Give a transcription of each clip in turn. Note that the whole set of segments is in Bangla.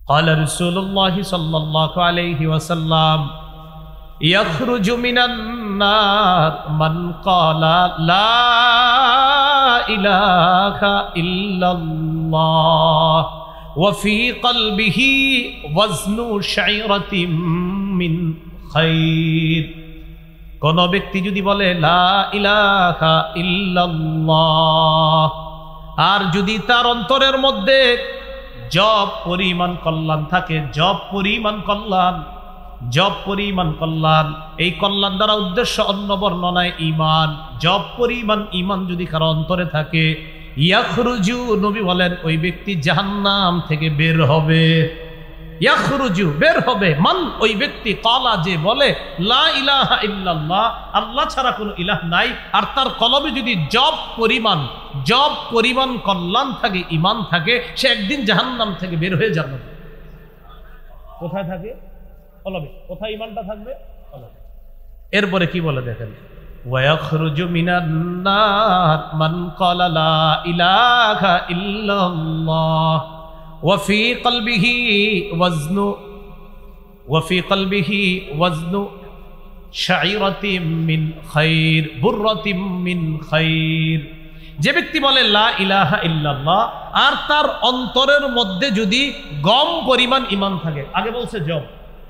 قال رسول الله صلى الله عليه وسلم يخرج من النار من قال لا إله إلا الله وفي قلبه وزن شعيرة من خير। কোন ব্যক্তি যদি বলে লা ইলাহা ইল্লাল্লাহ, আর যদি তার অন্তরের মধ্যে জব পরিমাণ কল্যাণ থাকে, জব পরিমাণ কল্যাণ, এই কল্যাণ দ্বারা উদ্দেশ্য অন্য বর্ণনায় ঈমান, জব পরিমাণ ঈমান যদি কারো অন্তরে থাকে, ইয়াখরুজু, নবী বলেন ওই ব্যক্তি জাহান্নাম থেকে বের হবে। ইয়াখরুজু, বের হবে, মান, ওই ব্যক্তি, কালা, যে বলে লা ইলাহা ইল্লাল্লাহ, আল্লাহ ছাড়া কোনো ইলাহ নাই, আর তার কলবে যদি জব পরিমাণ কল্যাণ থাকে, ঈমান থাকে, সে একদিন জাহান্নাম থেকে বের হয়ে যাবে। কোথায় থাকে? কলবে। কোথায় ঈমানটা থাকবে? কলবে। এরপরে কি বলে দেখেন, ওয়ায়াখরুজু মিনান নার মান ক্বালা লা ইলাহা ইল্লাল্লাহ وفي قلبه وزن شعيرة من خير برة من خير। যে ব্যক্তি বলে লা ইলাহা ইল্লাল্লাহ আর তার অন্তরের মধ্যে যদি গম পরিমাণ ঈমান থাকে, আগে বলছে জব,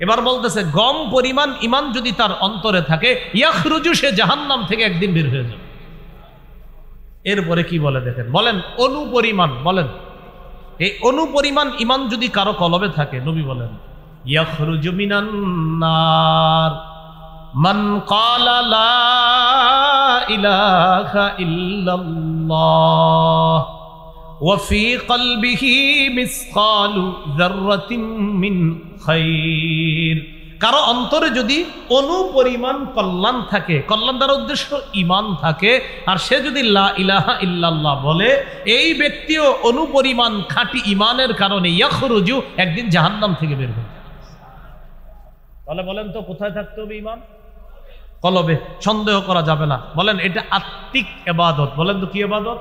এবার বলতেছে গম পরিমাণ ঈমান যদি তার অন্তরে থাকে, ইয়াখরুজু, সে জাহান্নাম থেকে একদিন বের হয়ে যাবে। এরপরে কি বলে দেখেন, বলেন অনুপরিমাণ, বলেন এই অনুপরিমাণ ঈমান যদি কারো কলবে থাকে, নবী বলেন ইয়াখরুজু মিনান নার মান ক্বালা লা ইলাহা ইল্লাল্লাহ ওয়া ফি কলবিহি মিসকালু যাররাতিন মিন খায়র। কারো অন্তরে যদি অনুপরিমাণ কল্যাণ থাকে, কল্যাণ দ্বারা উদ্দেশ্য ঈমান থাকে, আর সে যদি লা ইলাহা ইল্লাল্লাহ বলে, এই ব্যক্তিও অনুপরিমাণ খাঁটি ঈমানের কারণে ইয়াখরুজু, একদিন জাহান্নাম থেকে বের হবে। তাহলে বলেন তো কোথায় থাকতে হবে ঈমান? কলবে, সন্দেহ করা যাবে না। বলেন এটা আত্মিক ইবাদত, বলেন তো কি ইবাদত?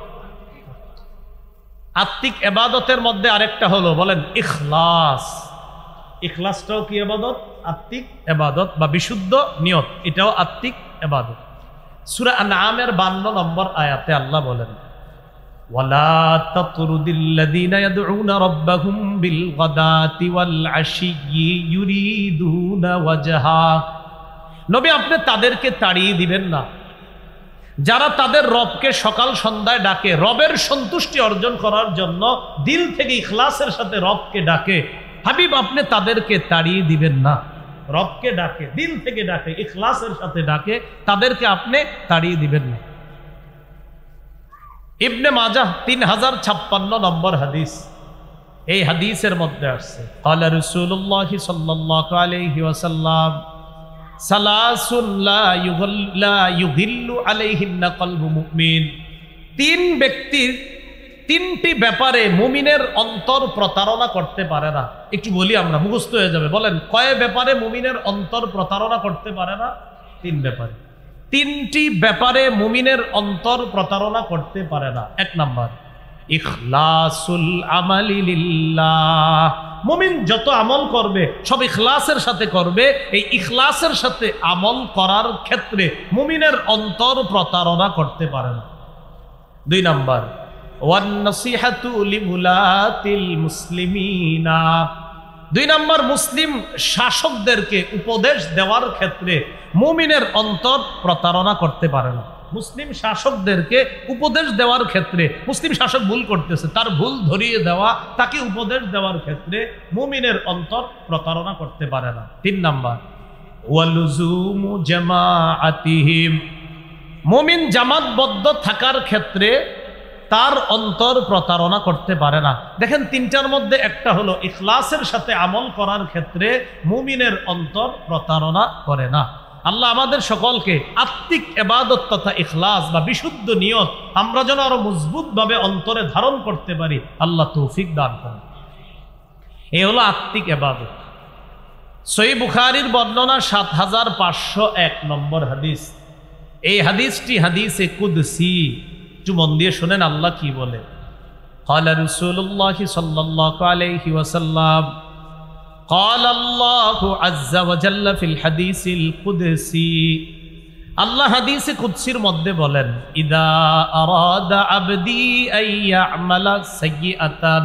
আত্মিক ইবাদতের মধ্যে আরেকটা হলো, বলেন ইখলাস। ইখলাসটাও কি ইবাদত? আত্মিক ইবাদত বা বিশুদ্ধ নিয়ত, এটাও আত্মিক ইবাদত। সূরা আনআমের 52 নম্বর আয়াতে আল্লাহ বলেন ওয়ালা তাতরুদিল্লাযীনা ইয়াদউনা রাব্বাহুম বিল গাদাতি ওয়াল আশিয়্যি ইউরিদুনা ওয়াজহা। নবী, আপনি তাদেরকে তাড়িয়ে দিবেন না যারা তাদের রবকে সকাল সন্ধ্যায় ডাকে, রবের সন্তুষ্টি অর্জন করার জন্য দিল থেকে ইখলাসের সাথে রবকে ডাকে। হাবিব, আপনি তাদেরকে তাড়িয়ে দিবেন না। রবকে ডাকে, দিল থেকে ডাকে, ইখলাসের সাথে ডাকে, তাদেরকে আপনি তাড়িয়ে দিবেন না। ইবনে মাজাহ 3056 নম্বর হাদিস, এই হাদিসের মধ্যে আসছে ক্বালা রাসূলুল্লাহ সাল্লাল্লাহু আলাইহি ওয়াসাল্লাম সালাসুন লা ইউগিল্লু আলাইহিন্না কলবু মুমিন। তিন ব্যক্তির তিনটি ব্যাপারে মুমিনের অন্তর প্রতারণা করতে পারে না। একটু বলি, আমরা মুখস্থ হয়ে যাবে। বলেন কয় ব্যাপারে মুমিনের অন্তর প্রতারণা করতে পারে না? তিন ব্যাপারে, তিনটি ব্যাপারে মুমিনের অন্তর প্রতারণা করতে পারে না। এক নাম্বার, ইখলাসুল আমালি লিল্লাহ। মুমিন যত আমল করবে সব ইখলাসের সাথে করবে, এই ইখলাসের সাথে আমল করার ক্ষেত্রে মুমিনের অন্তর প্রতারণা করতে পারে না। দুই নাম্বার, ওয়ান নাসিহাতু লিউলাতিল মুসলিমিনা। দুই নাম্বার, মুসলিম শাসকদেরকে উপদেশ দেওয়ার ক্ষেত্রে মুমিনের অন্তর প্রতারণা করতে পারে না। মুসলিম শাসকদেরকে উপদেশ দেওয়ার ক্ষেত্রে, মুসলিম শাসক ভুল করতেছে, তার ভুল ধরিয়ে দেওয়া, তাকে উপদেশ দেওয়ার ক্ষেত্রে মুমিনের অন্তর প্রতারণা করতে পারে না। তিন নাম্বার, ওয়ালুজুমু জামাআতিহিম। মুমিন জামাতবদ্ধ থাকার ক্ষেত্রে তার অন্তর প্রতারণা করতে পারে না। দেখেন, তিনটার মধ্যে একটা হলো ইখলাসের সাথে আমল করার ক্ষেত্রে মুমিনের অন্তর প্রতারণা করে না। আল্লাহ আমাদের সকলকে আত্মিক ইবাদত তথা ইখলাস বা বিশুদ্ধ নিয়ত আমরা যেন আরো মজবুতভাবে অন্তরে ধারণ করতে পারি, আল্লাহ তৌফিক দান করেন। এই হলো আত্মিক ইবাদত। সহিহ বুখারীর বর্ণনা ৭৫০১ নম্বর হাদিস। এই হাদিসটি হাদিসে কুদসি। একটু মন দিয়ে শোনেন আল্লাহ কি বলে। ক্বালা রাসূলুল্লাহ সাল্লাল্লাহু আলাইহি ওয়াসাল্লাম قال الله عز وجل في الحديث القدسي আল্লাহ হাদিসে কুদসির মধ্যে বলেন ইদা আরাদা আবদি আইয়ামালা সাইয়্যাতান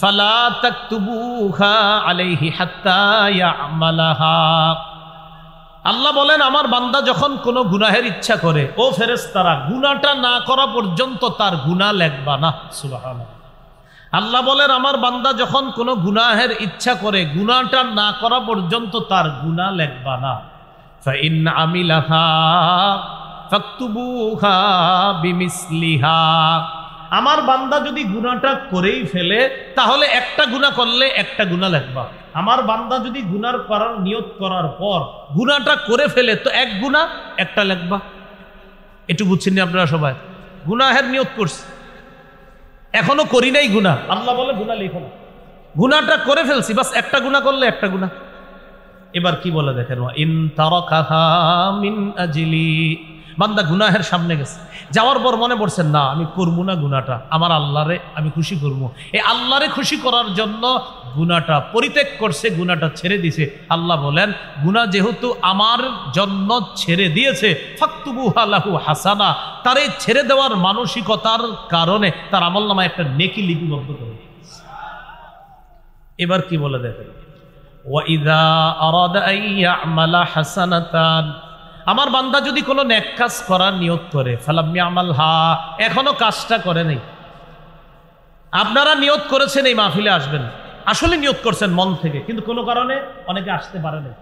ফালা তাকতুবুহা আলাইহি হাত্তা ইয়ামালাহা। আল্লাহ বলেন আমার বান্দা যখন কোনো গুনাহের ইচ্ছা করে, ও ফেরেশতারা গুনাহটা না করা পর্যন্ত তার গুনাহ লিখবা না। সুবহানাল্লাহ। আল্লাহ বলেন আমার বান্দা যখন কোনো গুনাহের ইচ্ছা করে, গুনাহটা না করা পর্যন্ত তার গুনাহ লিখবা না। فإن عملها فاكتبوها بمثلها। আমার বান্দা যদি গুনাহটা করেই ফেলে তাহলে একটা গুনাহ করলে একটা গুনাহ লিখবা। আমার বান্দা যদি গুনাহ করার নিয়ত করার পর গুনাহটা করে ফেলে তো এক গুনাহ একটা লিখবা। একটু বুঝছেন আপনারা সবাই? গুনাহের নিয়ত করছে, এখনো করি নাই গুনাহ, আল্লাহ বলে গুনাহ লিখো না। গুনাহটা করে ফেলছি, বাস একটা গুনাহ করলে একটা গুনাহ। এবার কি বলে দেখেন, ইন তারাকাহা মিন আজলি। বান্দা গুনাহের সামনে গেছে, যাওয়ার পর মনে পড়ছেন না আমি করবো না গুনাহটা, আমার আল্লাহরে আমি খুশি করবো। এই আল্লাহরে খুশি করার জন্য গুনাহটা পরিত্যাগ করছে, গুনাহটা ছেড়ে দিছে। আল্লাহ বলেন গুনাহ যেহেতু আমার জন্য ছেড়ে দিয়েছে, ফাকতুবুহা লাহু হাসানা, তার এই ছেড়ে দেওয়ার মানসিকতার কারণে তার আমলনামায় একটা নেকি লিপিবদ্ধ করে। এবার কি বলে দেখেন, ওয়াইদা আরাদা আইয়ামালা হাসানাতান। আমার বান্দা যদি কোনো নেক কাজ করার নিয়ত করে, ফালাম ইয়ামালহা, এখনো কাজটা করে নাই। আপনারা নিয়ত করেছেন এই মাহফিলে আসবেন, আসলে নিয়ত করছেন মন থেকে, কিন্তু কোনো কারণে অনেকে আসতে পারে নাই।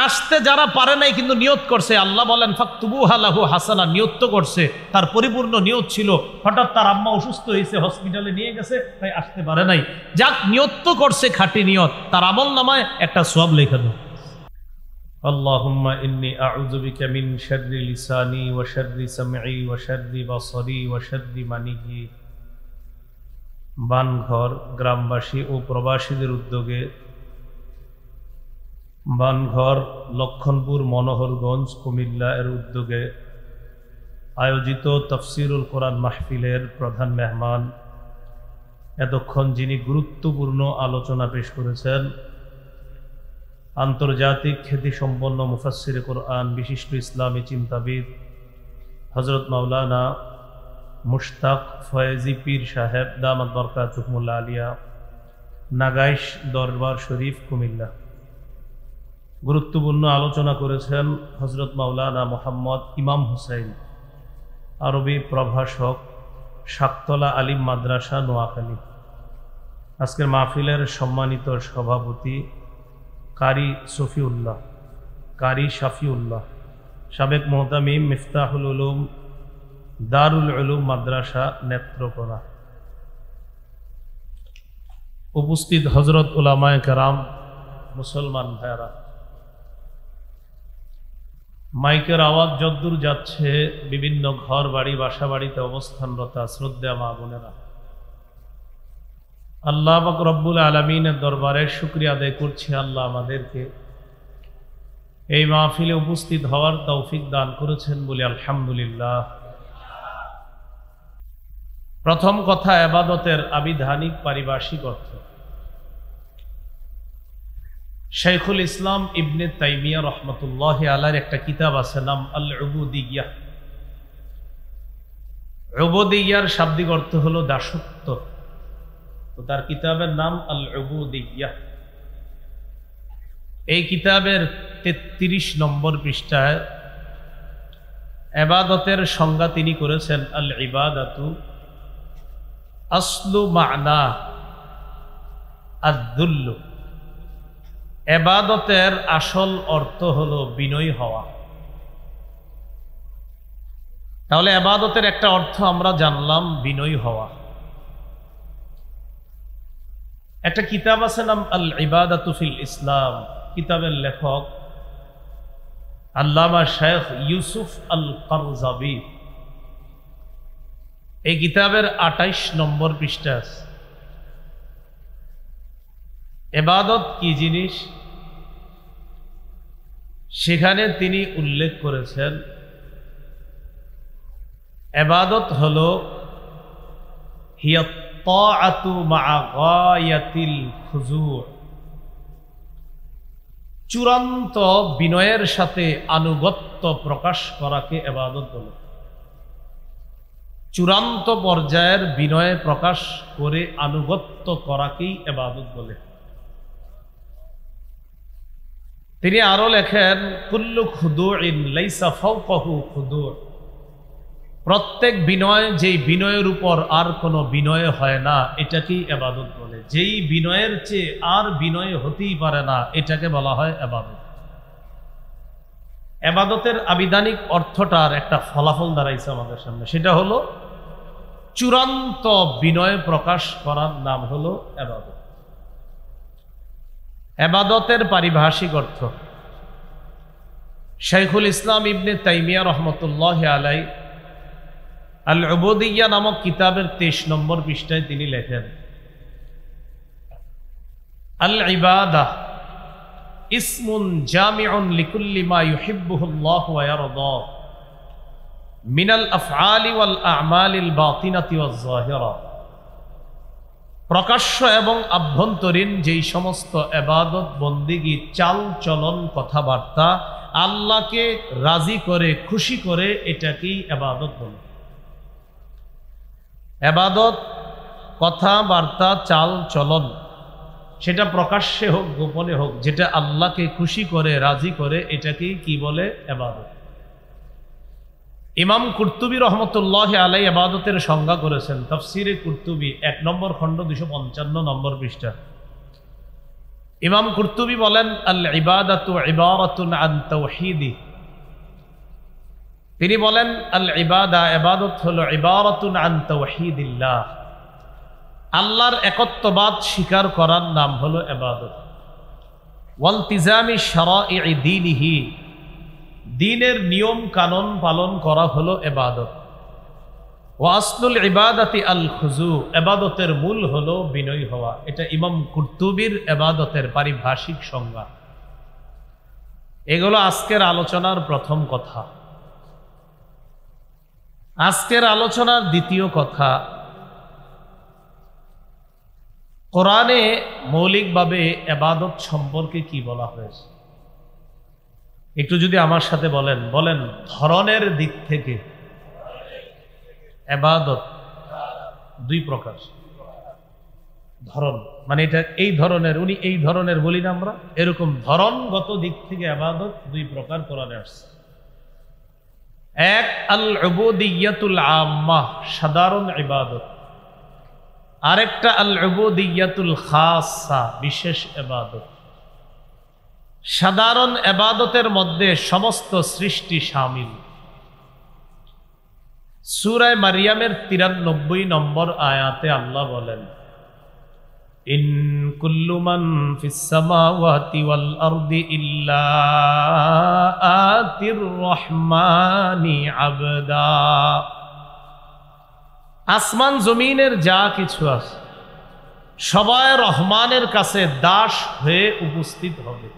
আসতে যারা পারে নাই কিন্তু নিয়ত করছে, আল্লাহ বলেন ফাকতুবুহা লাহু হাসানা। নিয়ত তো করছে, তার পরিপূর্ণ নিয়ত ছিল, হঠাৎ তার আম্মা অসুস্থ হয়েছে, হসপিটালে নিয়ে গেছে, তাই আসতে পারে নাই। যাক নিয়ত তো করছে, খাঁটি নিয়ত, তার আমল নামায় একটা সওয়াব লেখা দাও। আল্লাহুম্মা ইন্নী আউযু বিকা মিন শাররি লিসানি ওয়া শাররি সামঈ ওয়া শাররি বাসারি ওয়া শাররি মানিহি। বানঘর গ্রামবাসী ও প্রবাসীদের উদ্যোগে বানঘর লক্ষণপুর মনোহরগঞ্জ কুমিল্লা এর উদ্যোগে আয়োজিত তাফসিরুল কোরআন মাহফিলের প্রধান মেহমান, এতক্ষণ যিনি গুরুত্বপূর্ণ আলোচনা পেশ করেছেন, আন্তর্জাতিক খ্যাতিসম্পন্ন মুফাসসিরে কোরআন, বিশিষ্ট ইসলামী চিন্তাবিদ হযরত মাওলানা মুশতাক ফয়েজি পীর সাহেব দামাত বরকাতুহুল আলিয়া, নাগাইশ দরবার শরীফ কুমিল্লা। গুরুত্বপূর্ণ আলোচনা করেছেন হযরত মাওলানা মোহাম্মদ ইমাম হুসাইন, আরবি প্রভাষক, শাকতলা আলিম মাদ্রাসা, নোয়াখালী। আজকের মাহফিলের সম্মানিত সভাপতি কারি সফিউল্লাহ, কারি শাফিউল্লাহ, সাবেক মুহতামিম মিফতাহুল উলুম দারুল উলুম মাদ্রাসা, নেত্রকোনা। উপস্থিত হযরত উলামায়ে কেরাম, মুসলমান ভাইরা, মাইকের আওয়াজ যদ্দূর যাচ্ছে বিভিন্ন ঘর বাড়ি বাসা বাড়িতে অবস্থানরত শ্রদ্ধেয় মা বোনেরা, আল্লাহ পাক রব্বুল আলামিনের দরবারে শুকরিয়া আদায় করছি, আল্লাহ আমাদেরকে এই মাহফিলে উপস্থিত হওয়ার তৌফিক দান করেছেন বলে আলহামদুলিল্লাহ। প্রথম কথা, ইবাদতের আবিধানিক পারিভাষিক অর্থ। শাইখুল ইসলাম ইবনে তাইমিয়া রহমতুল্লাহ আলাইহির একটা কিতাব আছে, নাম আল উবুদিয়্যাহ। উবুদিয়্যার শাব্দিক অর্থ হলো দাসত্ব, তো তার কিতাবের নাম আল উবুদিয়্যাহ। এই কিতাবের 33 নম্বর পৃষ্ঠায় ইবাদতের সংজ্ঞা তিনি করেছেন, আল ইবাদাতু আসলু মা'না আদ-দুল্ল। ইবাদতের আসল অর্থ হলো বিনয়ী হওয়া। তাহলে ইবাদতের একটা অর্থ আমরা জানলাম, বিনয়ী হওয়া। একটা কিতাব আছে নাম আল ইবাদাতু ফিল ইসলাম, কিতাবের লেখক আল্লামা শেখ ইউসুফ আল কারজাবি। এই কিতাবের 28 নম্বর পৃষ্ঠা আছে। ইবাদত কি জিনিস সেখানে তিনি উল্লেখ করেছেন, ইবাদত হলো হিয়া তাআতু মা গায়াতিল খুজু'। চূড়ান্ত বিনয়ের সাথে আনুগত্য প্রকাশ করাকে ইবাদত বলে। চূড়ান্ত পর্যায়ের বিনয় প্রকাশ করে আনুগত্য করাকেই ইবাদত বলে। তিনি আরো লেখেন, কুল্লু খুদুইন লাইসা ফাওকাহু খুদু', প্রত্যেক বিনয় যেই বিনয়ের উপর আর কোনো বিনয় হয় না এটাকেই ইবাদত বলে। যেই বিনয়ের চেয়ে আর বিনয় হতেই পারে না এটাকে বলা হয় ইবাদত। ইবাদতের আবিধানিক অর্থটার একটা ফলাফল দাঁড়াইছে আমাদের সামনে, সেটা হলো চূড়ান্ত বিনয় প্রকাশ করার নাম হলো ইবাদত। ইবাদতের পারিভাষিক অর্থ শাইখুল ইসলাম ইবনে তাইমিয়া রহমতুল্লাহ আলাই আল উবুদিয়্যাহ নামক কিতাবের 23 নম্বর পৃষ্ঠায় তিনি লেখেন, আল ইবাদাহ ইসমুন জামিউন লিকুল্লি মা ইউহিব্বুহুল্লাহু ওয়া ইয়ারদা মিনাল আফআলি ওয়াল আ'মালিল বাতিনাতি ওয়াজ যাহিরা। প্রকাশ্য এবং আভ্যন্তরীণ যেই সমস্ত ইবাদত বন্দিগি, চাল চলন, কথাবার্তা আল্লাহকে রাজি করে খুশি করে এটাকেই ইবাদত বলে। ইবাদত কথাবার্তা চাল চলন, সেটা প্রকাশ্যে হোক গোপনে হোক, যেটা আল্লাহকে খুশি করে রাজি করে এটাকেই কি বলে? ইবাদত। ইমাম কুরতুবী রহমতুল্লাহ আলাই ইবাদতের সংজ্ঞা করেছেন তাফসিরে কুরতুবী 1 নম্বর খণ্ড 255 নম্বর পৃষ্ঠা। ইমাম কুরতুবী বলেন, আল ইবাদাতু ইবারাতুন আন তাওহীদি, তিনি বলেন আল ইবাদা, ইবাদত হলো ইবারাতুন আন তাওহীদিল্লাহ, আল্লাহর একত্ববাদ স্বীকার করার নাম হলো ইবাদত। ওয়ালতিজামি শারাঈ দীনিহি, দ্বীনের নিয়ম কানুন পালন করা হলো ইবাদত। ওয়া আসলুল ইবাদাতি আল খুজু, ইবাদতের মূল হলো বিনয়ী হওয়া। এটা ইমাম কুরতুবীর ইবাদতের পারিভাষিক সংজ্ঞা। এগুলো আজকের আলোচনার প্রথম কথা। আজকের আলোচনার দ্বিতীয় কথা, কোরআনে মৌলিকভাবে ইবাদত সম্পর্কে কি বলা হয়েছে একটু যদি আমার সাথে বলেন। ধরনের দিক থেকে ইবাদত 2 প্রকার। ধরন মানে এটা এই ধরনের, উনি এই ধরনের বলি না আমরা, এরকম ধরনগত দিক থেকে ইবাদত 2 প্রকার কোরআনে আসছে। এক, আল উবুদিয়্যাতুল আম্মাহ, সাধারণ ইবাদত। আরেকটা আল উবুদিয়্যাতুল খাসা, বিশেষ ইবাদত। সাধারণ ইবাদতের মধ্যে সমস্ত সৃষ্টি শামিল। সূরা মারইয়ামের 93 নম্বর আয়াতে আল্লাহ বলেন, ইন কুল্লু মান ফিস সামাওয়াতি ওয়াল আরদি ইল্লা আতির রহমানি আবদা। আসমান জমিনের যা কিছু আছে সবাই রহমানের কাছে দাস হয়ে উপস্থিত হবে।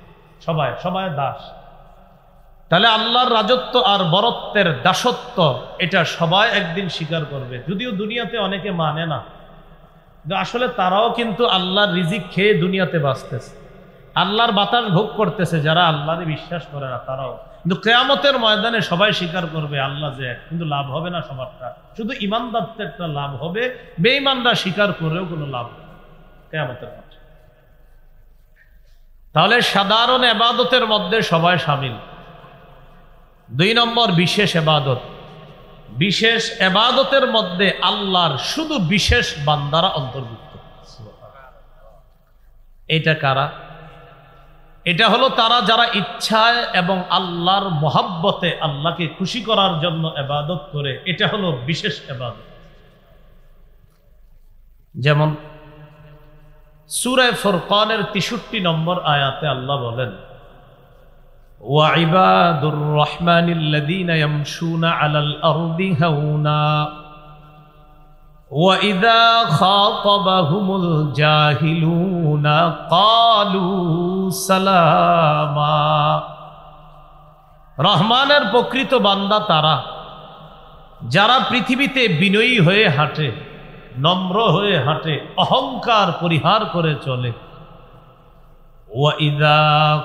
সবাই দাস। তাহলে আল্লাহর রাজত্ব আর বরত্বের দাসত্ব এটা সবাই একদিন স্বীকার করবে। যদিও দুনিয়াতে অনেকে মানে না, আসলে তারাও কিন্তু আল্লাহর রিজিক খেয়ে দুনিয়াতে বাঁচতেছে, আল্লাহর বাতাস ভোগ করতেছে। যারা আল্লাহরে বিশ্বাস করে না তারাও, কিন্তু কিয়ামতের ময়দানে সবাই স্বীকার করবে আল্লাহ যে, কিন্তু লাভ হবে না সবারটা, শুধু ইমানদারদেরটা লাভ হবে, বেঈমানরা স্বীকার করেও কোনো লাভ হবে না কিয়ামতের মাঠে। তাহলে সাধারণ ইবাদতের মধ্যে সবাই শামিল। 2 নম্বর, বিশেষ ইবাদত। বিশেষ ইবাদতের মধ্যে আল্লাহর শুধু বিশেষ বান্দারা অন্তর্ভুক্ত। এটা কারা? এটা হলো তারা যারা ইচ্ছায় এবং আল্লাহর মহব্বতে আল্লাহকে খুশি করার জন্য ইবাদত করে। এটা হলো বিশেষ ইবাদত। যেমন সূরা ফুরকানের 63 নম্বর আয়াতে আল্লাহ বলেন, ওয়া ইবাদুর রহমানিল্লাযীনা ইয়ামশুনা আলাল আরদি হাওনা ওয়া ইযা খাতাবাহুমুল জাহিলুনা ক্বালু সালামা। রহমানের প্রকৃত বান্দা তারা যারা পৃথিবীতে বিনয়ী হয়ে হাঁটে, নম্র হয়ে হাঁটে, অহংকার পরিহার করে চলে। وَإِذَا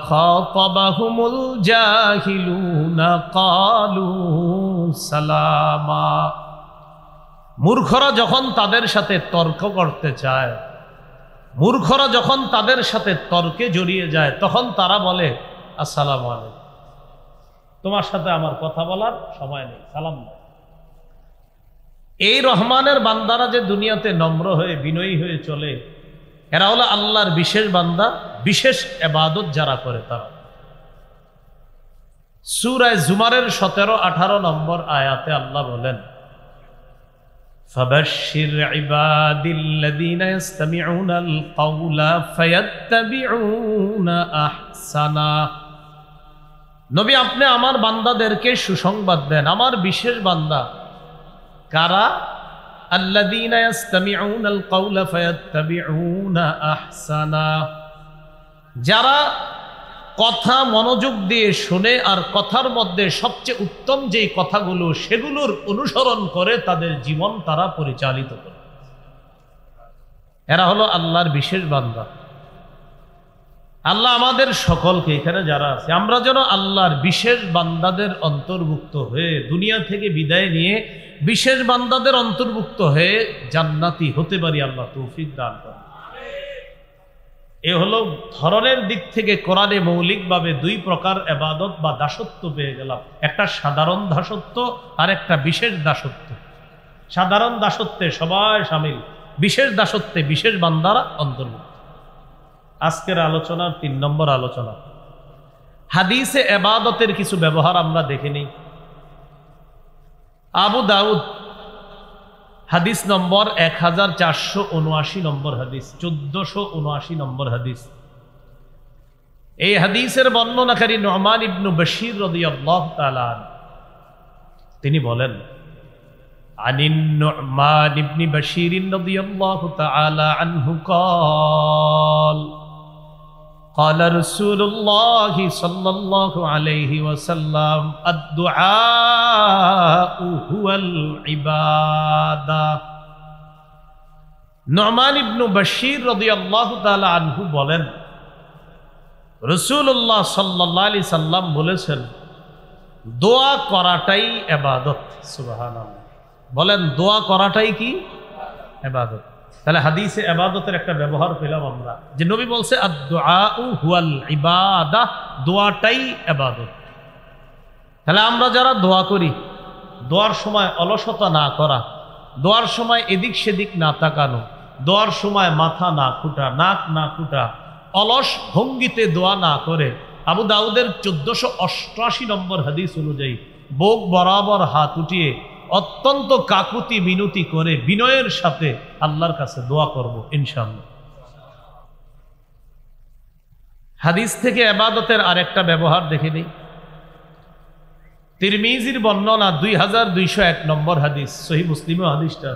خَاطَبَهُمُ الْجَاهِلُونَ قَالُوا سَلَامًا। মূর্খরা যখন তাদের সাথে তর্ক করতে চায়, মূর্খরা যখন তাদের সাথে তর্কে জড়িয়ে যায়, তখন তারা বলে আসসালামু আলাইকুম, তোমার সাথে আমার কথা বলার সময় নেই, সালাম না। এই রহমানের বান্দারা যে দুনিয়াতে নম্র হয়ে বিনয়ী হয়ে চলে, এরা হলো আল্লাহর বিশেষ বান্দা, বিশেষ ইবাদত যারা করে তারা। সূরা জুমারের 17-18 নম্বর আয়াতে আল্লাহ বলেন, فبشر عبادي الذين يستمعون القول فيتبعون احسنا। নবী আপনি আমার বান্দাদেরকে সুসংবাদ দেন, আমার বিশেষ বান্দা কারা? الذين يستمعون القول فيتبعون احسنا, যারা কথা মনোযোগ দিয়ে শুনে আর কথার মধ্যে সবচেয়ে উত্তম যেই কথাগুলো সেগুলোর অনুসরণ করে তাদের জীবন তারা পরিচালিত করে। এরা হলো আল্লাহর বিশেষ বান্দা। আল্লাহ আমাদের সকলকে, এখানে যারা আছে, আমরা যেন আল্লাহর বিশেষ বান্দাদের অন্তর্ভুক্ত হয়ে দুনিয়া থেকে বিদায় নিয়ে বিশেষ বান্দাদের অন্তর্ভুক্ত হয়ে জান্নাতি হতে পারি। আল্লাহ তৌফিক দান করেন। এ হলো ধরনের দিক থেকে কোরআনে মৌলিকভাবে দুই প্রকার ইবাদত বা দাসত্ব পেয়ে গেলাম, একটা সাধারণ দাসত্ব আর একটা বিশেষ দাসত্ব। সাধারণ দাসত্বে সবাই শামিল, বিশেষ দাসত্বে বিশেষ বান্দারা অন্তর্ভুক্ত। আজকের আলোচনার 3 নম্বর আলোচনা, হাদিসে ইবাদতের কিছু ব্যবহার আমরা দেখে নিই। আবু দাউদ হাদিস নম্বর 1479 নম্বর হাদিস, 1479 নম্বর হাদিস। এই হাদিসের বর্ণনাকারী নুমান ইবনে বশীর রাদিয়াল্লাহু তাআলা তিনি বলেন, আনিন নুমান ইবনে বশীর রাদিয়াল্লাহু তাআলা আনহু قال قال رسول الله صلى الله عليه وسلم الدعاء هو العبادة। নুমান ইবনে বশীর রাদিয়াল্লাহু তাআলা আনহু বলেন, রাসূলুল্লাহ সাল্লাল্লাহু আলাইহি সাল্লাম বলেছেন, দোয়া করাটাই ইবাদত। সুবহানাল্লাহ, বলেন দোয়া করাটাই কি? ইবাদত। তাহলে হাদিসে ইবাদতের একটা ব্যবহার পেলাম আমরা, যে নবী বলছে আদ-দুআউ হুয়াল ইবাদাহ, দোয়াটাই ইবাদত। তাহলে আমরা যারা দোয়া করি, দোয়ার সময় অলসতা না করা, দোয়ার সময় এদিক সেদিক না তাকানো, দোয়ার সময় মাথা না খুঁটা, নাক না খুঁটা, অলস ভঙ্গিতে দোয়া না করে, আবু দাউদের 1488 নম্বর হাদিস অনুযায়ী বুক বরাবর হাত উঠিয়ে অত্যন্ত কাকুতি মিনতি করে বিনয়ের সাথে আল্লাহর কাছে দোয়া করব ইনশাআল্লাহ। হাদিস থেকে ইবাদতের আরেকটা ব্যবহার দেখে নিই। তিরমিজির বর্ণনা 2201 নম্বর হাদিস, সহিহ মুসলিমে হাদিসটা।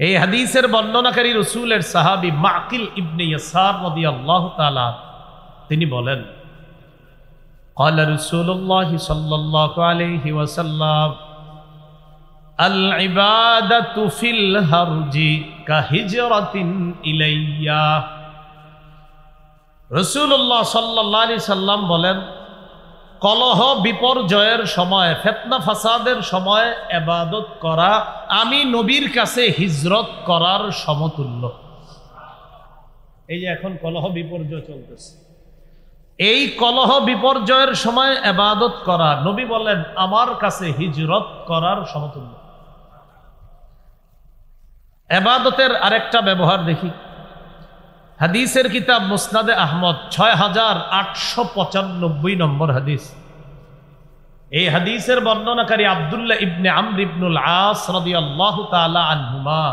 এই হাদিসের বর্ণনাকারী রাসূলের সাহাবী মাকিল ইবনে ইয়াসার রাদিয়াল্লাহু তাআলা তিনি বলেন, قال رسول الله صلى الله عليه وسلم العبادة في الهرج كهجرة إلي। রাসূলুল্লাহ সাল্লাল্লাহু আলাইহি সাল্লাম বলেন, কলহ বিপর্যয়ের সময়, ফিতনা ফাসাদের সময় ইবাদত করা আমি নবীর কাছে হিজরত করার সমতুল্য। এই যে এখন কলহ বিপর্যয় চলতেছে, এই কলহ বিপর্যয়ের সময় ইবাদত করা নবী বলেন আমার কাছে হিজরত করার সমতুল্য। ইবাদতের আরেকটা ব্যবহার দেখি। হাদিসের কিতাব মুসনাদে আহমদ 6895 নম্বর হাদিস। এই হাদিসের বর্ণনাকারী আব্দুল্লাহ ইবনে আমর ইবনুল আস রাদিয়াল্লাহু তাআলা আনহুমা।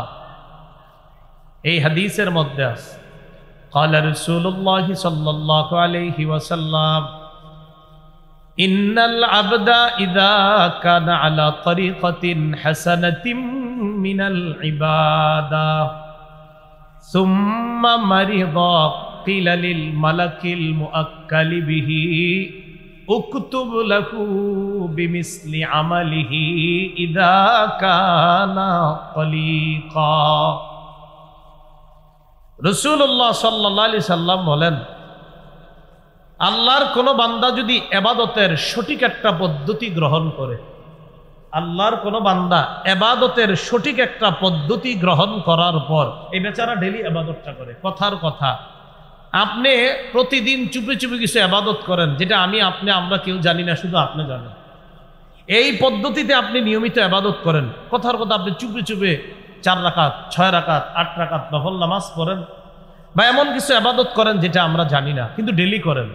এই হাদিসের মধ্যে আছে, قال رسول الله صلى الله عليه وسلم إن العبد إذا كان على طريقة حسنة من العبادة ثم مرض قيل للملك المؤكل به اكتب له بمثل عمله إذا كان طليقا। রাসূলুল্লাহ সাল্লাল্লাহু আলাইহি সাল্লাম বলেন, আল্লাহর কোনো বান্দা যদি এবাদতের সঠিক একটা পদ্ধতি গ্রহণ করে, আল্লাহর কোনো বান্দা এবাদতের সঠিক একটা পদ্ধতি গ্রহণ করার পর এই বেচারা ডেলি এবাদতটা করে, কথার কথা আপনি প্রতিদিন চুপে চুপে কিছু এবাদত করেন যেটা আমরা কেউ জানি না, শুধু আপনি জানেন। এই পদ্ধতিতে আপনি নিয়মিত এবাদত করেন, কথার কথা আপনি চুপে চুপে 4 রাকাত 6 রাকাত 8 রাকাত নফল নামাজ পড়েন, বা এমন কিছু এবাদত করেন যেটা আমরা জানি না কিন্তু ডেলি করেন।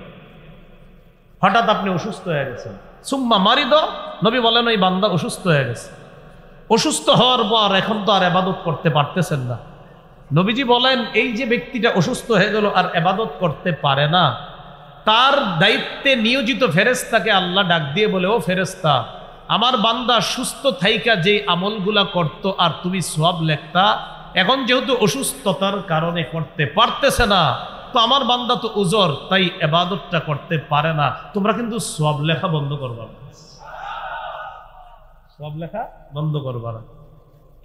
হঠাৎ আপনি অসুস্থ হয়ে গেছেন, সুম্মা মারিদ, নবী বলেন ওই বান্দা অসুস্থ হয়ে গেছে। অসুস্থ হওয়ার পর এখন তো আর এবাদত করতে পারতেছেন না। নবীজি বলেন এই যে ব্যক্তিটা অসুস্থ হয়ে গেল আর এবাদত করতে পারে না, তার দায়িত্বে নিয়োজিত ফেরেশতাকে আল্লাহ ডাক দিয়ে বলে, ও ফেরেশতা, আমার বান্দা সুস্থ থাইকা যে আমলগুলা করত আর তুমি সওয়াব লেখতা, এখন যেহেতু অসুস্থতার কারণে করতে পারতেছে না, তো আমার বান্দা তো উজর, তাই এবাদতটা করতে পারে না, তোমরা কিন্তু সওয়াব লেখা বন্ধ করবা না, সওয়াব লেখা বন্ধ করবা না।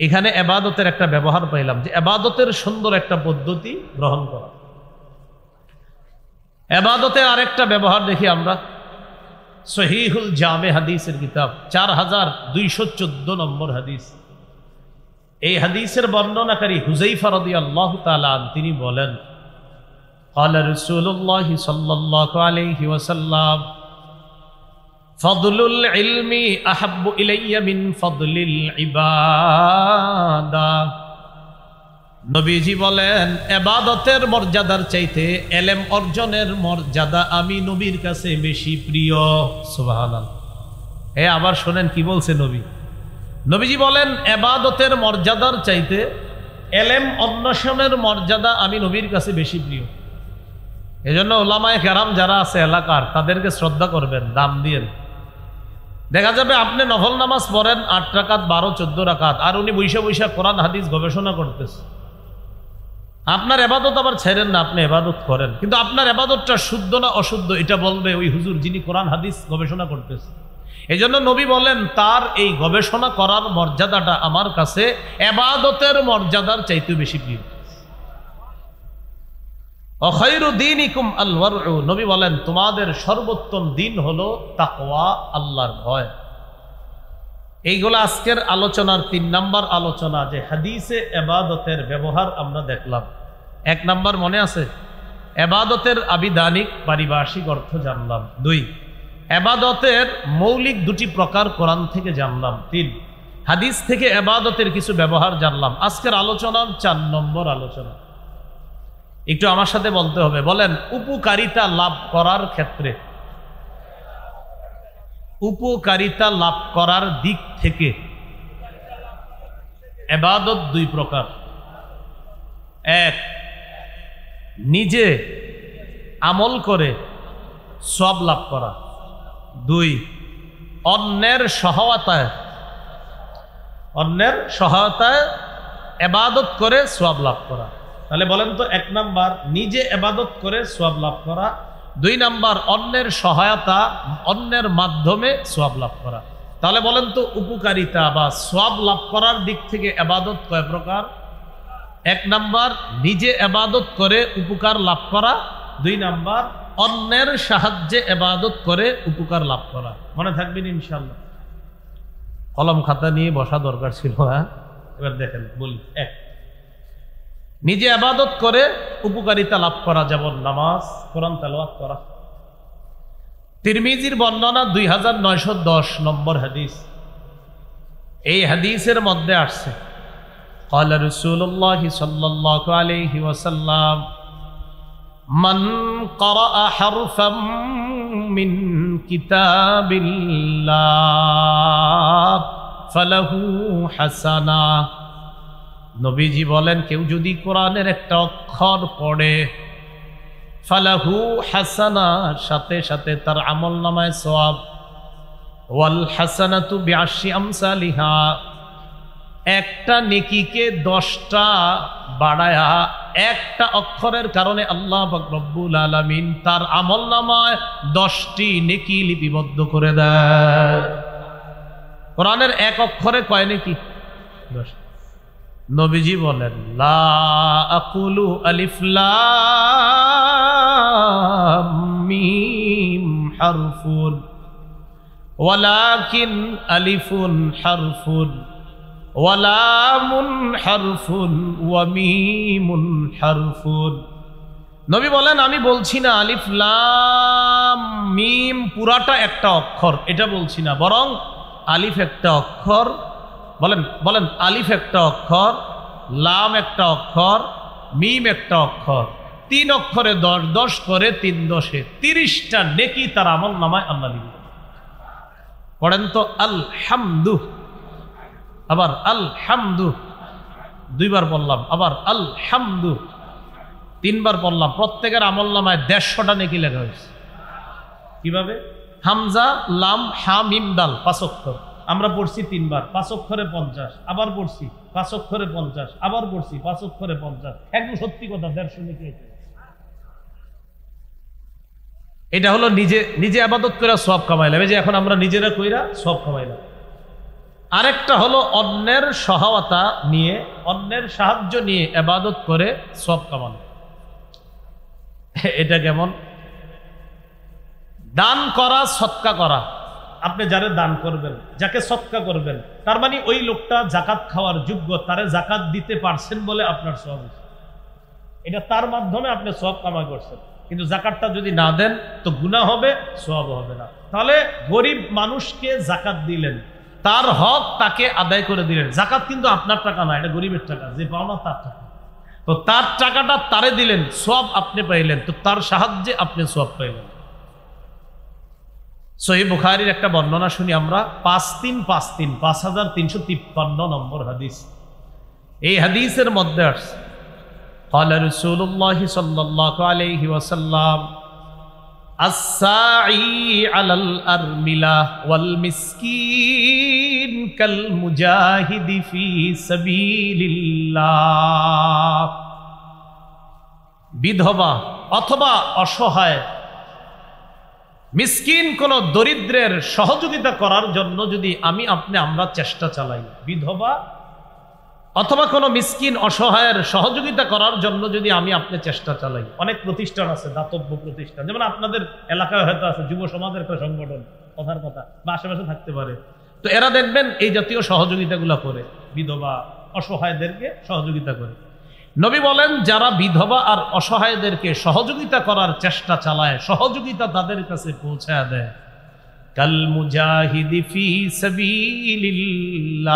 এখানে এবাদতের একটা ব্যবহার পাইলাম যে এবাদতের সুন্দর একটা পদ্ধতি গ্রহণ করা। এবাদতের আরেকটা ব্যবহার দেখি আমরা, সহিহুল জামে হাদিসের কিতাব 4214 নম্বর হাদিস। এই হাদিসের বর্ণনাকারী হুযায়ফা রাদিয়াল্লাহু তাআলা তিনি বলেন, قال رسول الله صلى الله عليه وسلم فضل العلم احب الي من فضل العباده। নবীজি বলেন ইবাদতের মর্যাদার চাইতে ইলম অর্জনের মর্যাদা আমি নবীর কাছে বেশি প্রিয়। সুবহানাল্লাহ। আবার শুনেন কি বলছে নবী। নবীজি বলেন ইবাদতের মর্যাদার চাইতে ইলম অন্বেষণের মর্যাদা আমি নবীর কাছে বেশি প্রিয়। এজন্য উলামায়ে কেরাম যারা আছে এলাকার তাদেরকে শ্রদ্ধা করবেন, দাম দিয়েন। দেখা যাবে আপনি নফল নামাজ পড়েন 8 রাকাত 12 14 রাকাত, আর উনি বৈশা বৈশা কোরআন হাদিস গবেষণা করতেছে। আপনার ইবাদত আবার ছেড়েন না, আপনি ইবাদত করেন, কিন্তু আপনার ইবাদতটা শুদ্ধ না অশুদ্ধ এটা বলবে ওই হুজুর যিনি কোরআন হাদিস গবেষণা করতেছে। এজন্য নবী বলেন তার এই গবেষণা করার মর্যাদাটা আমার কাছে ইবাদতের মর্যাদার চাইতে বেশি প্রিয়। অখায়রু দীনিকুম আল ওয়ারউ, নবী বলেন তোমাদের সর্বোত্তম দিন হলো তাকওয়া, আল্লাহর ভয়। এইগুলো আজকের আলোচনার 3 নাম্বার আলোচনা, যে হাদিসে ইবাদতের ব্যবহার আমরা দেখলাম। 1 নাম্বার মনে আছে, ইবাদতের আবিধানিক পারিভাষিক অর্থ জানলাম। 2, ইবাদতের মৌলিক 2টি প্রকার কোরআন থেকে জানলাম। 3, হাদিস থেকে ইবাদতের কিছু ব্যবহার জানলাম। আজকের আলোচনার 4 নম্বর আলোচনা, একটু আমার সাথে বলতে হবে, বলেন উপকারিতা লাভ করার ক্ষেত্রে, উপকারিতা লাভ করার দিক থেকে ইবাদত 2 প্রকার। 1, নিজে আমল করে সওয়াব লাভ করা। 2, অন্যের সহায়তায় ইবাদত করে সওয়াব লাভ করা। তাহলে বলেন তো 1 নাম্বার নিজে ইবাদত করে সওয়াব লাভ করা, 2 নাম্বার অন্যের সহায়তা, অন্যের মাধ্যমে সওয়াব লাভ করা। তাহলে বলেন তো উপকারিতা বা সওয়াব লাভ করার দিক থেকে ইবাদত কয় প্রকার? 1 নাম্বার নিজে ইবাদত করে উপকার লাভ করা, 2 নাম্বার অন্যের সাহায্যে ইবাদত করে উপকার লাভ করা। মনে থাকবেন ইনশাআল্লাহ। কলম খাতা নিয়ে বসা দরকার ছিল। এবার দেখেন বলি, 1, নিজে ইবাদত করে উপকারিতা লাভ করা, যেমন নামাজ, কোরআন তেলাওয়াত করা। তিরমিজির বর্ণনা 2910 নম্বর হাদিস। এই হাদিসের মধ্যে আসছে قال رسول الله صلى الله عليه وسلم من قرأ حرفا من كتاب الله فله حسنة। নবীজি বলেন কেউ যদি কোরআনের একটা অক্ষর পড়ে, ফালাহু হাসানা, সাথে সাথে তার আমলনামায় সওয়াব, ওয়াল হাসানাতু বিআশরি আমসালিহা, একটা নেকিকে 10টা বাড়ায়া, একটা অক্ষরের কারণে আল্লাহ পাক রব্বুল আলামিন তার আমলনামায় 10টি নেকি লিপিবদ্ধ করে দেয়। কোরআনের 1 অক্ষরে কয় নেকি? 10। নবীজি বলেন লা আকুলু আলিফ লাম মিম হারফুন ওয়ালাকিন আলিফুন হারফুন ওয়ালামুন হারফুন ওয়া মিমুন হারফুন। নবী বলেন আমি বলছি না আলিফ লাম মিম পুরাটা একটা অক্ষর, এটা বলছি না, বরং আলিফ একটা অক্ষর, বলেন বলেন আলিফ একটা অক্ষর, লাম একটা অক্ষর, মিম একটা অক্ষর, 3 অক্ষরে 10 10 করে 3 10 30টা নেকি তার আমল নামায় আল্লাহ লিখবেন। পড়েন তো আলহামদু, আবার আলহামদু, 2 বার বললাম, আবার আলহামদু 3 বার বললাম। প্রত্যেকের আমল নামায় 150টা নেকি লেখা হয়েছে। কিভাবে? হামজা লাম হা মিম দাল 5 অক্ষর, আমরা পড়ছি 3 বার, 5 অক্ষরে 50, আবার পড়ছি 5 অক্ষরে 50, আবার পড়ছি 5 অক্ষরে 50, একদম সত্যি কথা 150 নেকি। এটা হলো নিজে নিজে ইবাদত করে সওয়াব কামাইলাম, এই যে এখন আমরা নিজেরা কইরা সওয়াব কামাইলাম। আরেকটা হলো অন্যের সহায়তা নিয়ে, অন্যের সাহায্য নিয়ে ইবাদত করে সওয়াব কামানো। এটা কেমন? দান করা, সদকা করা। আপনি যারে দান করবেন, যাকে সদকা করবেন, তার মানে ওই লোকটা জাকাত খাওয়ার যোগ্য, তারে জাকাত দিতে পারছেন বলে আপনার সওয়াব হয়েছে। এটা তার মাধ্যমে আপনি সওয়াব কামাই করছেন। কিন্তু জাকাতটা যদি না দেন তো গুনাহ হবে, সওয়াব হবে না। তাহলে গরিব মানুষকে জাকাত দিলেন, তার হক তাকে আদায় করে দিলেন। জাকাত কিন্তু আপনার টাকা না, এটা গরিবের টাকা, যে পাওনা তার টাকা। তো তার টাকাটা তারে দিলেন, সওয়াব আপনি পাইলেন, তো তার সাহায্যে আপনি সওয়াব পাইলেন। সহিহ বুখারীর একটা বর্ণনা শুনি আমরা, 5353 5353 নম্বর হাদিস। এই হাদিসের মধ্যে আসছে قال رسول الله صلى الله عليه وسلم الساعي على الأرملة والمسكين كالمجاهد في سبيل الله। বিধবা অথবা অসহায় মিসকিন কোন দরিদ্রের সহযোগিতা করার জন্য যদি আমরা চেষ্টা চালাই, বিধবা অথবা কোনো মিসকিন অসহায়ের সহযোগিতা করার জন্য যদি আপনি চেষ্টা চালাই। অনেক প্রতিষ্ঠান আছে, দাতব্য প্রতিষ্ঠান, যেমন আপনাদের এলাকায় হয়তো আছে যুব সমাজের একটা সংগঠন, কথার কথা, বা আশেপাশে থাকতে পারে। তো এরা দেখবেন এই জাতীয় সহযোগিতাগুলো করে, বিধবা অসহায়দেরকে সহযোগিতা করে। নবী বলেন যারা বিধবা আর অসহায়দেরকে সহযোগিতা করার চেষ্টা চালায়, সহযোগিতা তাদের কাছে পৌঁছায় দেয়, কাল মুজাহিদি ফি সাবিলিল্লাহ,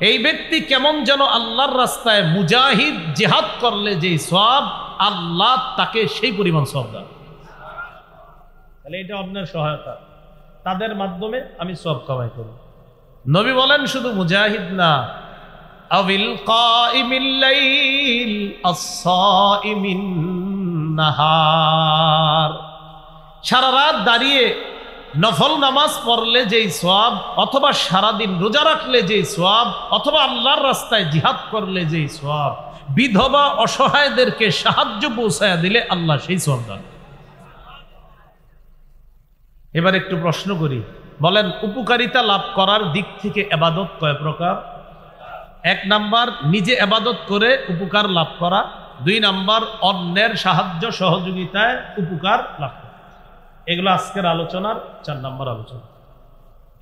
এই ব্যক্তি কেমন যেন আল্লাহর রাস্তায় মুজাহিদ জিহাদ করলে যে সওয়াব, আল্লাহ তাকে সেই পরিমাণ সওয়াব দেন। তাহলে এটা আপনার সহায়তা, তাদের মাধ্যমে আমি সওয়াব কামাই করি। নবী বলেন শুধু মুজাহিদ না, আবিল কাইমিল লাইল আস-সাইমিন নাহার, সারা রাত দাঁড়িয়ে নফল নামাজ পড়লে যেই সওয়াব, অথবা সারাদিন রোজা রাখলে যেই সওয়াব, অথবা আল্লাহর রাস্তায় জিহাদ করলে যেই সওয়াব, বিধবা অসহায়দেরকে সাহায্য পৌঁছায়া দিলে আল্লাহ সেই সওয়াব দেন। এবার একটু প্রশ্ন করি, বলেন উপকারিতা লাভ করার দিক থেকে ইবাদত কয় প্রকার? 1 নাম্বার নিজে ইবাদত করে উপকার লাভ করা, 2 নাম্বার অন্যের সাহায্য সহযোগিতায় উপকার লাভ করা। এগুলো আজকের আলোচনার 4 নম্বর আলোচনা।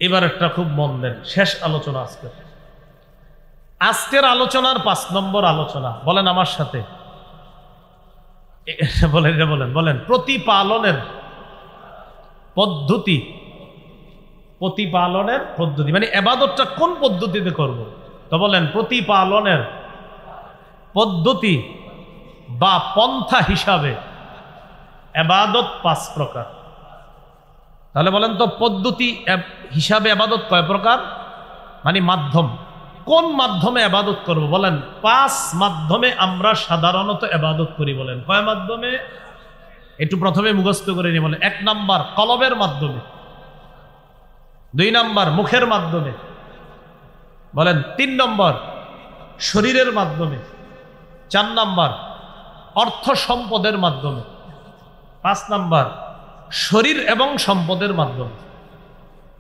এবার একটা খুব মন দেন, শেষ আলোচনা আজকের আলোচনার 5 নম্বর আলোচনা। বলেন আমার সাথে, বলেন প্রতিপালনের পদ্ধতি। প্রতিপালনের পদ্ধতি মানে ইবাদতটা কোন পদ্ধতিতে করব? তো বলেন প্রতিপালনের পদ্ধতি বা পন্থা হিসাবে ইবাদত 5 প্রকার। তাহলে বলেন তো পদ্ধতি হিসাবে ইবাদত কয় প্রকার? মানে মাধ্যম, কোন মাধ্যমে ইবাদত করব? বলেন 5 মাধ্যমে আমরা সাধারণত ইবাদত করি। বলেন কয় মাধ্যমে? একটু প্রথমে মুখস্থ করে নিই। বলেন 1 নাম্বার কলবের মাধ্যমে, 2 নাম্বার মুখের মাধ্যমে, বলেন 3 নম্বর শরীরের মাধ্যমে, 4 নাম্বার অর্থ সম্পদের মাধ্যমে, 5 নাম্বার শরীর এবং সম্পদের মাধ্যমে।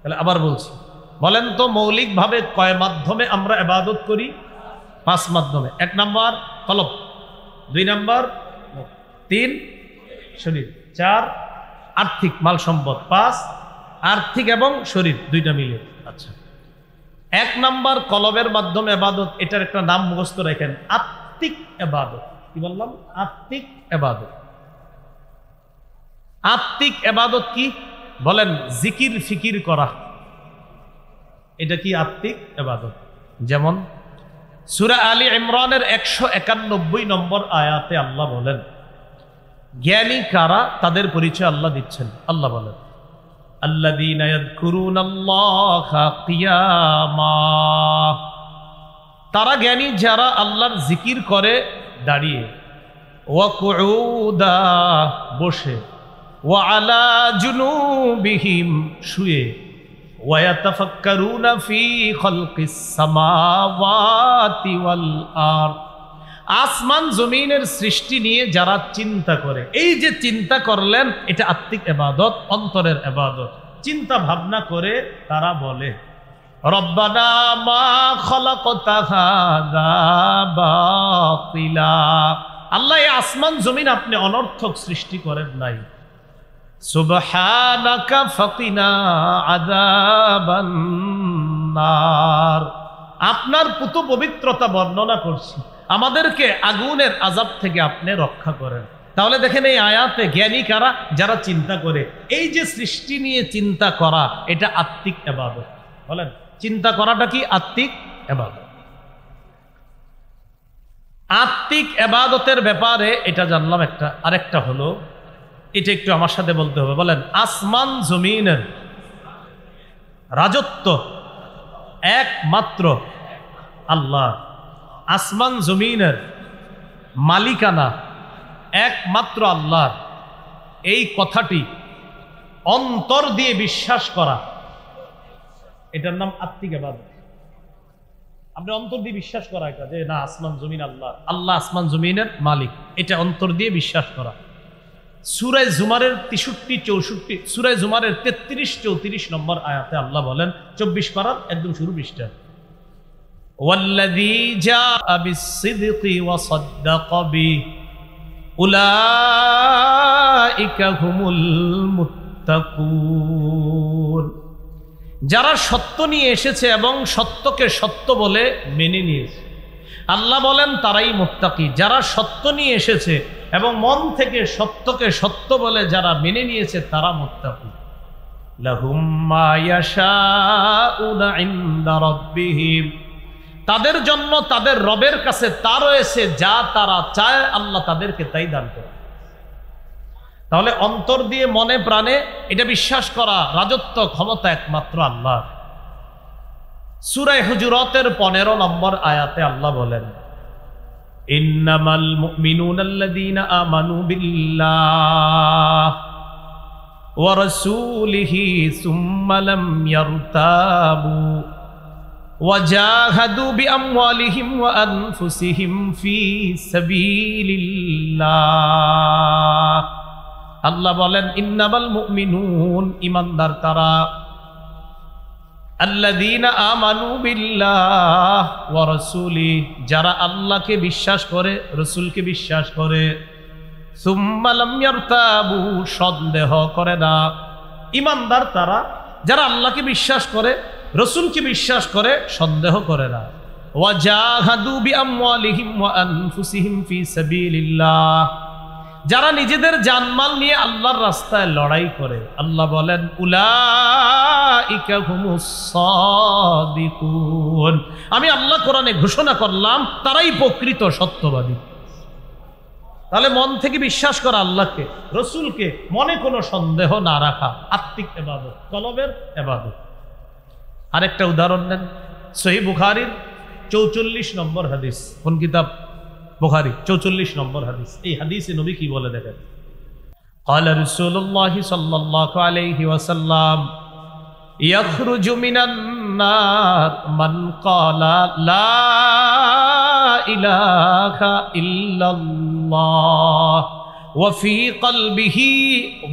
তাহলে আবার বলছি, বলেন তো মৌলিকভাবে কয় মাধ্যমে আমরা ইবাদত করি? 5 মাধ্যমে। 1 নাম্বার কলব, 2 নাম্বার মুখ, 3 শরীর, 4 আর্থিক মাল সম্পদ 5, আর্থিক এবং শরীর দুইটা মিলে। আচ্ছা, 1 নাম্বার কলবের মাধ্যমে ইবাদত, এটার একটা নাম মুখস্থ রাখেন, আত্মিক ইবাদত। কি বললাম? আত্মিক ইবাদত। আত্মিক ইবাদত কি বলেন? জিকির ফিকির করা, এটা কি আত্মিক ইবাদত? যেমন সূরা আলী ইমরানের 191 নম্বর আয়াতে আল্লাহ বলেন, জ্ঞানী কারা তাদের পরিচয় আল্লাহ দিচ্ছেন। আল্লাহ বলেন, আল্লাযীনা ইয়াযকুরুনাল্লাহা কিয়ামা, তারা জ্ঞানী যারা আল্লাহর জিকির করে দাঁড়িয়ে, ওয়া কুউদা বসে, ওয়া আলা জুনুবিহিম শুয়ে, ওয়া ইয়াতাফাক্কারুনা ফি খালকিস সামাওয়াতি ওয়াল আরদ, আসমান জমিনের সৃষ্টি নিয়ে যারা চিন্তা করে। এই যে চিন্তা করলেন, এটা আত্মিক ইবাদত, অন্তরের ইবাদত। চিন্তা ভাবনা করে তারা বলে, রব্বানা মা খালাকতা হাযা বাতিলা, আল্লাহ এই আসমান জমিন আপনি অনর্থক সৃষ্টি করেন নাই। সুবহানাকা ফাকিনা আযাবান নার, আপনার পুত পবিত্রতা বর্ণনা করছি, আমাদেরকে আগুনের আযাব থেকে আপনি রক্ষা করেন। তাহলে দেখেন এই আয়াতে জ্ঞানী কারা? যারা চিন্তা করে। এই যে সৃষ্টি নিয়ে চিন্তা করা, এটা আত্মিক ইবাদত। বলেন, চিন্তা করাটা কি আত্মিক ইবাদত? আত্মিক ইবাদতের ব্যাপারে এটা জানলাম একটা। আরেকটা হলো, এটা একটু আমার সাথে বলতে হবে। বলেন, আসমান জমিনের রাজত্ব একমাত্র আল্লাহ, আসমান জমিনের মালিকানা একমাত্র আল্লাহ। এই কথাটি অন্তর দিয়ে বিশ্বাস করা, এটার নাম আত্মিক ইবাদত। আপনি অন্তর দিয়ে বিশ্বাস করা এটা, যে না আসমান জমিন আল্লাহ, আল্লাহ আসমান জমিনের মালিক, এটা অন্তর দিয়ে বিশ্বাস করা। সূরা জুমারের 63-64, সূরা জুমারের 33-34 নম্বর আয়াতে আল্লাহ বলেন, 24 পারার একদম শুরু পৃষ্ঠা, ওয়াল্লাযী জাআ বিস-সিদকি ওয়া সাদ্দাকা বিহি উলাইকা হুমুল মুত্তাকুন, যারা সত্য নিয়ে এসেছে এবং সত্যকে সত্য বলে মেনে নিয়েছে। আল্লাহ বলেন তারাই মুত্তাকি, যারা সত্য নিয়ে এসেছে এবং মন থেকে সত্যকে সত্য বলে যারা মেনে নিয়েছে, তারা মুত্তাকি। লাহুম মা ইয়াশাউনা ইনদা রাব্বিহিম, তাদের জন্য তাদের রবের কাছে তা রয়েছে যা তারা চায়, আল্লাহ তাদেরকে তাই দান করে। তাহলে অন্তর দিয়ে মনে প্রাণে এটা বিশ্বাস করা, রাজত্ব ক্ষমতা একমাত্র আল্লাহ। সূরা হুজুরাতের 15 নম্বর আয়াতে আল্লাহ বলেন, ইন্নামাল মুমিনুনা আল্লাযীনা আমানু বিল্লাহ ওয়া রাসূলিহি সুম্মা লাম ইয়ারতাবু ওয়া জাহাদু বিআমওয়ালিহিম ওয়া আনফুসিহিম ফি সাবিলিল্লাহ। আল্লাহ বলেন, ইন্নামাল মুমিনুন, ঈমানদার তারা, আল্লাযীনা আমানু বিল্লাহ ওয়া রাসূলি, যারা আল্লাহকে বিশ্বাস করে, রাসূলকে বিশ্বাস করে, সুম্মা লাম ইয়ারতাবু, সন্দেহ করে না। ঈমানদার তারা যারা আল্লাহকে বিশ্বাস করে, রাসূলকে বিশ্বাস করে, সন্দেহ করে না। ওয়া জাহাদু বিআমওয়ালিহিম ওয়া আনফুসিহিম ফি সাবিলিল্লাহ, যারা নিজেদের জানমাল নিয়ে আল্লাহর রাস্তায় লড়াই করে। আল্লাহ বলেন, উলাইকা হুমুস সাদিকুন, আমি আল্লাহ কোরআনে ঘোষণা করলাম তারাই প্রকৃত সত্যবাদী। তাহলে মন থেকে বিশ্বাস করা আল্লাহকে, রাসূলকে, মনে কোনো সন্দেহ না রাখা, আত্মিক ইবাদত, কলবের ইবাদত। আরেকটা উদাহরণ নেন, সহিহ বুখারীর 44 নম্বর হাদিস। কোন কিতাব? বুখারী 44 নম্বর হাদিস। এই হাদিসে নবী কি বলে দেখেন, ক্বালা রাসূলুল্লাহ সাল্লাল্লাহু আলাইহি ওয়াসাল্লাম, ইয়াখরুজু মিনান নার মান ক্বালা লা ইলাহা ইল্লাল্লাহ ওয়া ফি কলবিহি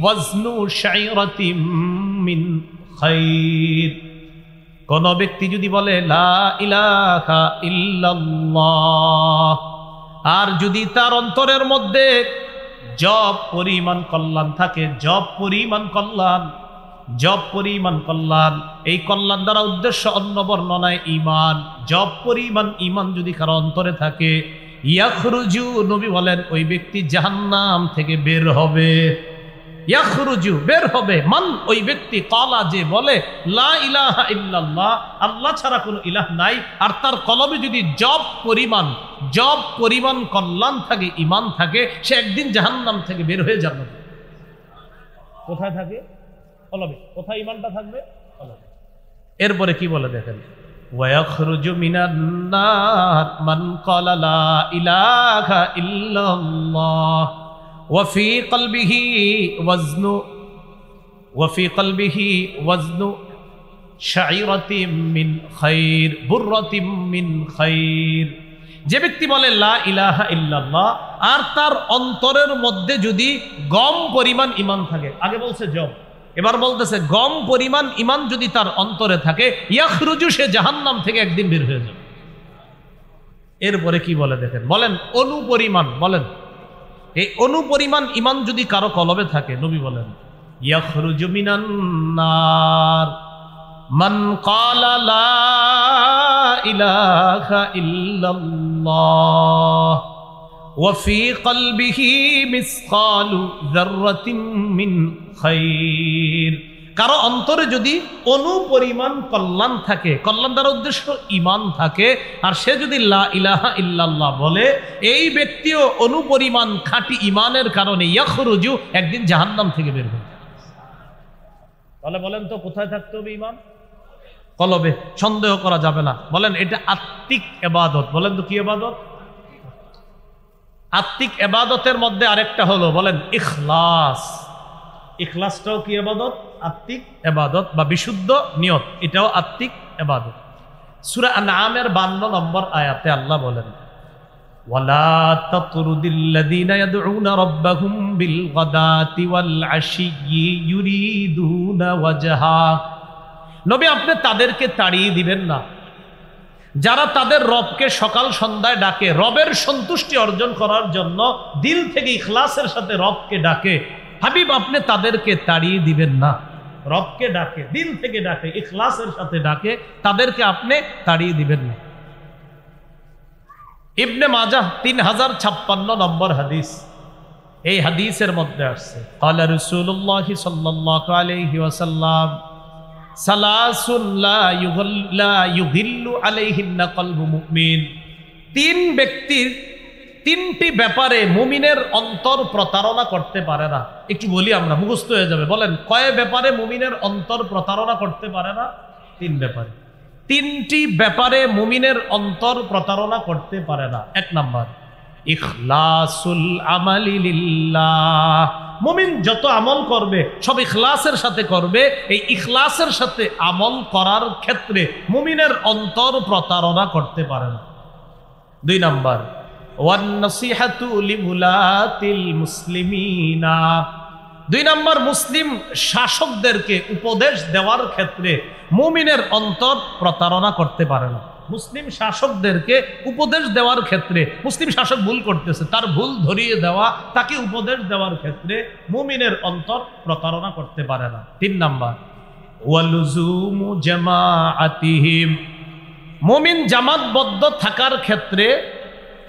ওয়াজনু শাইরাতিন মিন খাইর। কোন ব্যক্তি যদি বলে লা ইলাহা ইল্লাল্লাহ, আর যদি তার অন্তরের মধ্যে জব পরিমাণ কল্যাণ থাকে, জব পরিমাণ কল্যাণ, জব পরিমাণ কল্যাণ। এই কল্যাণ দ্বারা উদ্দেশ্য অন্য বর্ণনায় ঈমান। জব পরিমাণ ঈমান যদি কারো অন্তরে থাকে, ইয়াখরুজু, নবী বলেন ওই ব্যক্তি জাহান্নাম থেকে বের হবে। ইয়াখরুজু, বের হবে। মান, ওই ব্যক্তি কালা, যে বলে লা ইলাহা ইল্লাল্লাহ, আল্লাহ ছাড়া কোনো ইলাহ নাই, আর তার কলবে যদি জব পরিমাণ কল্যাণ থাকে, ঈমান থাকে, সে একদিন জাহান্নাম থেকে বের হয়ে যাবে। কোথায় থাকে? কলবে। কোথায় ঈমানটা থাকবে? কলবে। এরপরে কি বলে দেখেন, ওয়ায়াখরুজু মিনান নার মান ক্বালা লা ইলাহা ইল্লাল্লাহ ওয়া ফি কলবিহি ওয়াজনু শাইরাতিন মিন খাইর বুররাতিন মিন খাইর। যে ব্যক্তি বলে লা ইলাহা ইল্লাল্লাহ আর তার অন্তরের মধ্যে যদি গম পরিমাণ ঈমান থাকে, আগে বলছে জব, এবার বলতেছে গম পরিমাণ ঈমান যদি তার অন্তরে থাকে, ইয়াখরুজু, সে জাহান্নাম থেকে একদিন বের হয়ে যাবে। এরপরে কি বলে দেখেন, বলেন অনুপরিমাণ, বলেন এই অনুপরিমাণ ঈমান যদি কারো কলবে থাকে, নবী বলেন ইয়াখরুজু মিনান নার মান ক্বালা লা ইলাহা ইল্লাল্লাহ ওয়া ফি কলবিহি মিসকালু যাররাতিন মিন খাইর। কারো অন্তরে যদি অনুপরিমাণ কল্যাণ থাকে, কল্যাণ দ্বারা উদ্দেশ্য ঈমান থাকে, আর সে যদি লা ইলাহা ইল্লাল্লাহ বলে, এই ব্যক্তিও অনুপরিমাণ খাঁটি ঈমানের কারণে ইয়াখরুজু, একদিন জাহান্নাম থেকে বের হবে। তাহলে বলেন তো কোথায় থাকতে হবে ঈমান? কলবে, সন্দেহ করা যাবে না। বলেন এটা আত্মিক ইবাদত। বলেন তো কি ইবাদত? আত্মিক ইবাদতের মধ্যে আরেকটা হলো, বলেন ইখলাস। ইখলাসটাও কি ইবাদত? আত্মিক ইবাদত বা বিশুদ্ধ নিয়ত, এটাও আত্মিক ইবাদত। সূরা আনআমের 52 নম্বর আয়াতে আল্লাহ বলেন, ওয়ালা তাতরুদিল্লাযীনা ইয়াদউনা রাব্বাহুম বিল গাদাতি ওয়াল আশিয়্যি ইউরিদুনা ওয়াজহা। নবী, আপনি তাদেরকে তাড়িয়ে দিবেন না যারা তাদের রবকে সকাল সন্ধ্যায় ডাকে, রবের সন্তুষ্টি অর্জন করার জন্য দিল থেকে ইখলাসের সাথে রবকে ডাকে। হাবিব, আপনি তাদেরকে তাড়িয়ে দিবেন না। রবকে ডাকে, দিল থেকে ডাকে, ইখলাসের সাথে ডাকে, তাদেরকে আপনি তাড়িয়ে দিবেন না। ইবনে মাজাহ 3056 নম্বর হাদিস। এই হাদিসের মধ্যে আসছে, ক্বালা রাসূলুল্লাহি সাল্লাল্লাহু আলাইহি ওয়াসাল্লাম সালাসুন লা ইউগিল্লু আলাইহিন্না কলবু মুমিন। তিন ব্যক্তির তিনটি ব্যাপারে মুমিনের অন্তর প্রতারণা করতে পারে না। একটু বলি, আমরা মুখস্থ হয়ে যাবে। বলেন কয় ব্যাপারে মুমিনের অন্তর প্রতারণা করতে পারে না? তিন ব্যাপারে। তিনটি ব্যাপারে মুমিনের অন্তর প্রতারণা করতে পারে না। এক নাম্বার, ইখলাসুল আমালি লিল্লাহ। মুমিন যত আমল করবে সব ইখলাসের সাথে করবে। এই ইখলাসের সাথে আমল করার ক্ষেত্রে মুমিনের অন্তর প্রতারণা করতে পারে না। দুই নাম্বার, ওয়ান নাসিহাতু লিউলাতিল মুসলিমিনা। দুই নাম্বার, মুসলিম শাসকদেরকে উপদেশ দেওয়ার ক্ষেত্রে মুমিনের অন্তর প্রতারণা করতে পারে না। মুসলিম শাসকদেরকে উপদেশ দেওয়ার ক্ষেত্রে, মুসলিম শাসক ভুল করতেছে, তার ভুল ধরিয়ে দেওয়া, তাকে উপদেশ দেওয়ার ক্ষেত্রে মুমিনের অন্তর প্রতারণা করতে পারে না। তিন নাম্বার, ওয়ালুজুমু জামাআতিহিম। মুমিন জামাতবদ্ধ থাকার ক্ষেত্রে